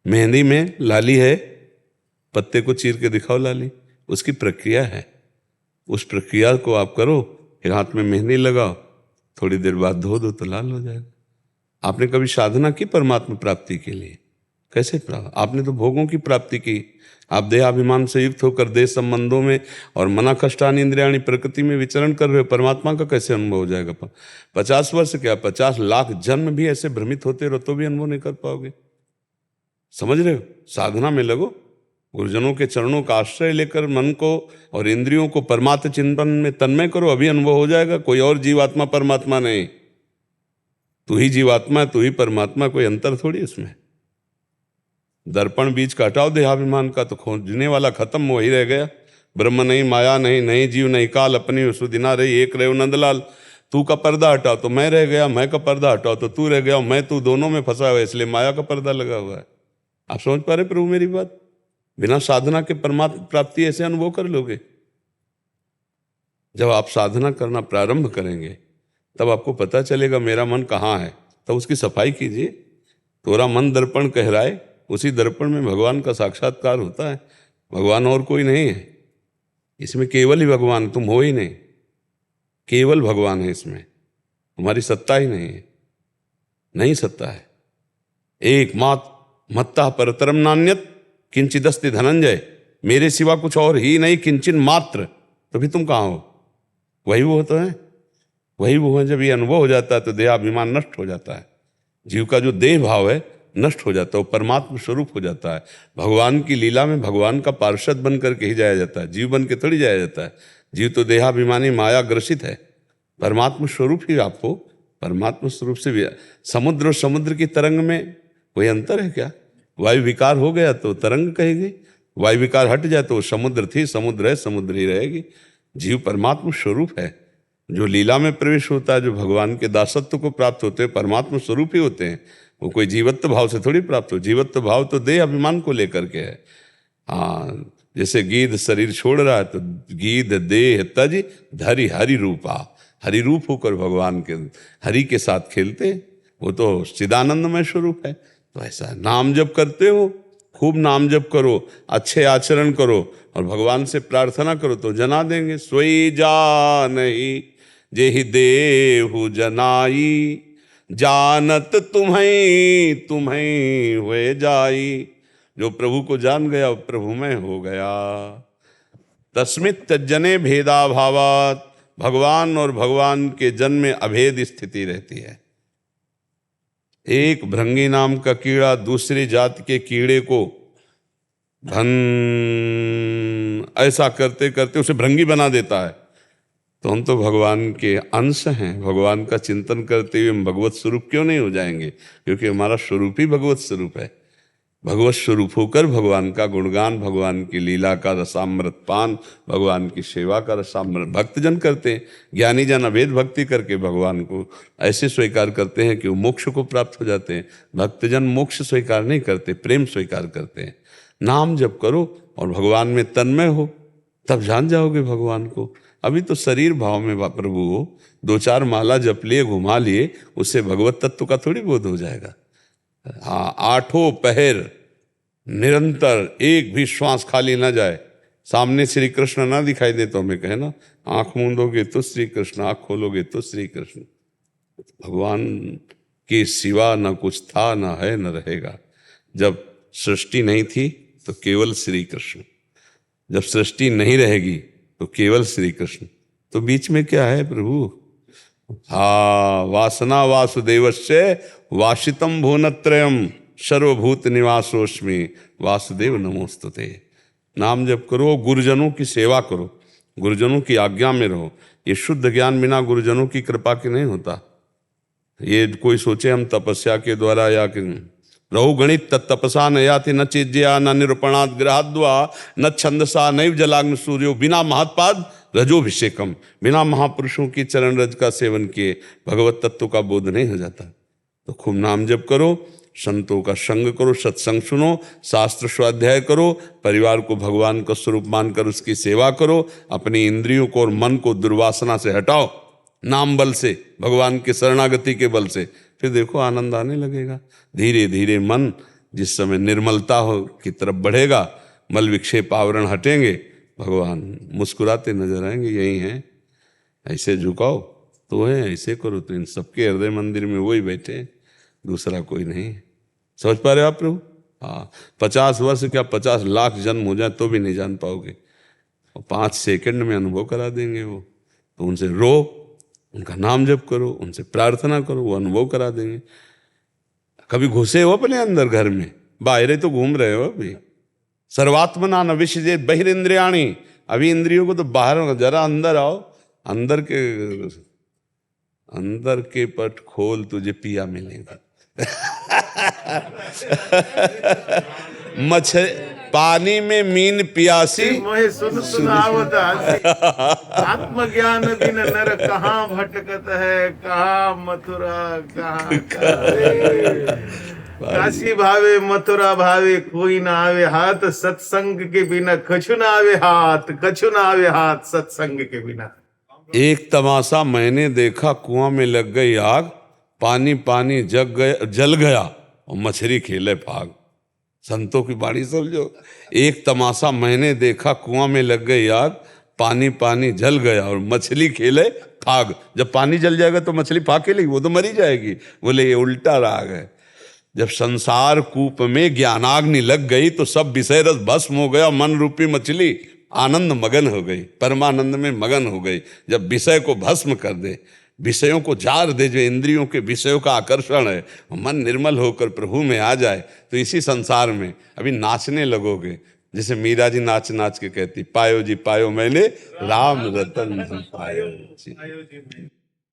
मेहंदी में लाली है, पत्ते को चीर के दिखाओ लाली, उसकी प्रक्रिया है। उस प्रक्रिया को आप करो, फिर हाथ में मेहंदी लगाओ, थोड़ी देर बाद धो दो तो लाल हो जाएगा। आपने कभी साधना की परमात्मा प्राप्ति के लिए? कैसे प्राप्त? आपने तो भोगों की प्राप्ति की। आप देहाभिमान से युक्त होकर देह संबंधों में और मना कष्टानि इंद्रियाणि प्रकृति में विचरण कर रहे हो, परमात्मा का कैसे अनुभव हो जाएगा? 50 वर्ष क्या, 50 लाख जन्म भी ऐसे भ्रमित होते रहो तो भी अनुभव नहीं कर पाओगे। समझ रहे हो? साधना में लगो, गुरुजनों के चरणों का आश्रय लेकर मन को और इंद्रियों को परमात्म चिंतन में तन्मय करो, अभी अनुभव हो जाएगा। कोई और जीवात्मा परमात्मा नहीं, तू ही जीवात्मा, तू ही परमात्मा, कोई अंतर थोड़ी इसमें। दर्पण बीच का हटाओ देहाभिमान का, तो खोजने वाला खत्म, वही रह गया। ब्रह्म नहीं, माया नहीं, नहीं जीव नहीं काल, अपनी सुदिना रही, एक रहे नंदलाल। तू का पर्दा हटाओ तो मैं रह गया, मैं का पर्दा हटाओ तो तू रह गया, मैं तू दोनों में फंसा हुआ है, इसलिए माया का पर्दा लगा हुआ है। आप समझ पा रहे प्रभु मेरी बात? बिना साधना के परमात्मा प्राप्ति ऐसे अनुभव कर लोगे? जब आप साधना करना प्रारंभ करेंगे तब आपको पता चलेगा मेरा मन कहाँ है, तब उसकी सफाई कीजिए। तोरा मन दर्पण कहराए, उसी दर्पण में भगवान का साक्षात्कार होता है। भगवान और कोई नहीं है इसमें, केवल ही भगवान, तुम हो ही नहीं, केवल भगवान है इसमें, तुम्हारी सत्ता ही नहीं है, नहीं सत्ता है। एकमात्र मत्ता परतरम नान्यत किंचिदस्ति धनंजय, मेरे सिवा कुछ और ही नहीं, किंचिन मात्र। तो फिर तुम कहाँ हो? वही वो होता है, वही वो है। जब ये अनुभव हो जाता है तो देहाभिमान नष्ट हो जाता है, जीव का जो देह भाव है नष्ट हो जाता है, वो परमात्मा स्वरूप हो जाता है। भगवान की लीला में भगवान का पार्षद बन करके ही जाया जाता है, जीव बन के थोड़ी जाया जाता है। जीव तो देहाभिमानी माया ग्रसित है, परमात्मा स्वरूप ही आप हो। परमात्मा स्वरूप से समुद्र और समुद्र की तरंग में कोई अंतर है क्या? वायु विकार हो गया तो तरंग कहेगी, वायु विकार हट जाए तो समुद्र थी, समुद्र है, समुद्र ही रहेगी। जीव परमात्मा स्वरूप है। जो लीला में प्रवेश होता है, जो भगवान के दासत्व को प्राप्त होते हैं, परमात्मा स्वरूप ही होते हैं। वो कोई जीवत्व भाव से थोड़ी प्राप्त हो। जीवत्व भाव तो देह अभिमान को लेकर के है। हाँ, जैसे गीध शरीर छोड़ रहा है तो गीध देह तज धरि हरि रूपा, हरि रूप होकर भगवान के हरि के साथ खेलते, वो तो चिदानंदमय स्वरूप है। तो ऐसा नाम जप करते हो, खूब नाम जप करो, अच्छे आचरण करो और भगवान से प्रार्थना करो तो जना देंगे। सोई जा नहीं जेहि देहु जनाई, जानत तुम्हें तुम्हें हुए जाई। जो प्रभु को जान गया प्रभु में हो गया। तस्मित तज्जने भेदा भावात, भगवान और भगवान के जन में अभेद स्थिति रहती है। एक भृंगी नाम का कीड़ा दूसरी जात के कीड़े को धन ऐसा करते करते उसे भृंगी बना देता है। तो हम तो भगवान के अंश हैं, भगवान का चिंतन करते हुए हम भगवत स्वरूप क्यों नहीं हो जाएंगे? क्योंकि हमारा स्वरूप ही भगवत स्वरूप है। भगवत स्वरूप होकर भगवान का गुणगान, भगवान की लीला का रसामृत पान, भगवान की सेवा का रसामृत भक्तजन करते हैं। ज्ञानी जन अभेद भक्ति करके भगवान को ऐसे स्वीकार करते हैं कि वो मोक्ष को प्राप्त हो जाते हैं। भक्तजन मोक्ष स्वीकार नहीं करते, प्रेम स्वीकार करते हैं। नाम जप करो और भगवान में तन्मय हो, तब जान जाओगे भगवान को। अभी तो शरीर भाव में प्रभु हो, 2-4 माला जप लिए, घुमा लिए, उससे भगवत तत्व का थोड़ी बोध हो जाएगा। हाँ, 8 पहर निरंतर एक भी श्वास खाली ना जाए, सामने श्री कृष्ण ना दिखाई दे तो हमें कहे ना, आंख मूंदोगे तो श्री कृष्ण, आंख खोलोगे तो श्री कृष्ण। भगवान के सिवा न कुछ था, न है, न रहेगा। जब सृष्टि नहीं थी तो केवल श्री कृष्ण, जब सृष्टि नहीं रहेगी तो केवल श्री कृष्ण। तो बीच में क्या है प्रभु? हाँ, वासना वासुदेवस्य वासितम भुवनत्रयम सर्वभूत निवासोस्मि वासुदेव नमोस्तुते। नाम जप करो, गुरुजनों की सेवा करो, गुरुजनों की आज्ञा में रहो। ये शुद्ध ज्ञान बिना गुरुजनों की कृपा के नहीं होता। ये कोई सोचे हम तपस्या के द्वारा या कि रहु गणित तपसा न याति न चेज्या न निरूपणात् गृहाद्वा न छंदसा नैव जलाग्न सूर्यो बिना महत्पाद रजोभिषेकम। बिना महापुरुषों की चरण रज का सेवन किए भगवत तत्व का बोध नहीं हो जाता। तो खूब नाम जप करो, संतों का संग करो, सत्संग सुनो, शास्त्र स्वाध्याय करो, परिवार को भगवान का स्वरूप मानकर उसकी सेवा करो। अपनी इंद्रियों को और मन को दुर्वासना से हटाओ, नाम बल से, भगवान की शरणागति के बल से। फिर देखो आनंद आने लगेगा। धीरे धीरे मन जिस समय निर्मलता हो की तरफ बढ़ेगा, मल विक्षेप आवरण हटेंगे, भगवान मुस्कुराते नजर आएंगे। यही हैं, ऐसे झुकाओ तो है, ऐसे करो तो इन सबके हृदय मंदिर में वही बैठे, दूसरा कोई नहीं। समझ पा रहे हो आप प्रभु? हाँ, 50 वर्ष क्या 50 लाख जन्म हो जाए तो भी नहीं जान पाओगे, और 5 सेकंड में अनुभव करा देंगे वो। तो उनसे रो, उनका नाम जप करो, उनसे प्रार्थना करो, वो अनुभव करा देंगे। कभी घुसे हो अपने अंदर घर में? बाहर तो घूम रहे हो अभी। सर्वात्मना न विषजेत बहिरेंद्रियाणि। अभी इंद्रियों को तो बाहर, जरा अंदर आओ, अंदर के पट खोल, तुझे पिया मिलेगा। पानी में मीन पियासी मोहे सुन सुनावत आसी। आत्मज्ञान बिन नर कहाँ भटकत है, कहाँ मथुरा कहाँ काशी भावे मथुरा भावे कोई ना आवे हाथ, सत्संग के बिना कछु ना आवे हाथ, कछु ना आवे हाथ सत्संग के बिना। एक तमाशा मैंने देखा, कुआं में लग गई आग, पानी पानी जल गया और मछली खेले फाग। संतों की बाणी समझो। एक तमाशा मैंने देखा, कुआं में लग गई आग, पानी पानी जल गया और मछली खेले फाग। जब पानी जल जाएगा तो मछली फाग खेलेगी, वो तो मरी जाएगी। बोले ये उल्टा राग है। जब संसार कूप में ज्ञानाग्नि लग गई तो सब विषय रस भस्म हो गया, मन रूपी मछली आनंद मगन हो गई, परमानंद में मगन हो गई। जब विषय को भस्म कर दे, विषयों को जार दे, जो इंद्रियों के विषयों का आकर्षण है, मन निर्मल होकर प्रभु में आ जाए, तो इसी संसार में अभी नाचने लगोगे। जैसे मीरा जी नाच नाच के कहती, पायो जी पायो मैंने राम रतन जी पायो जी।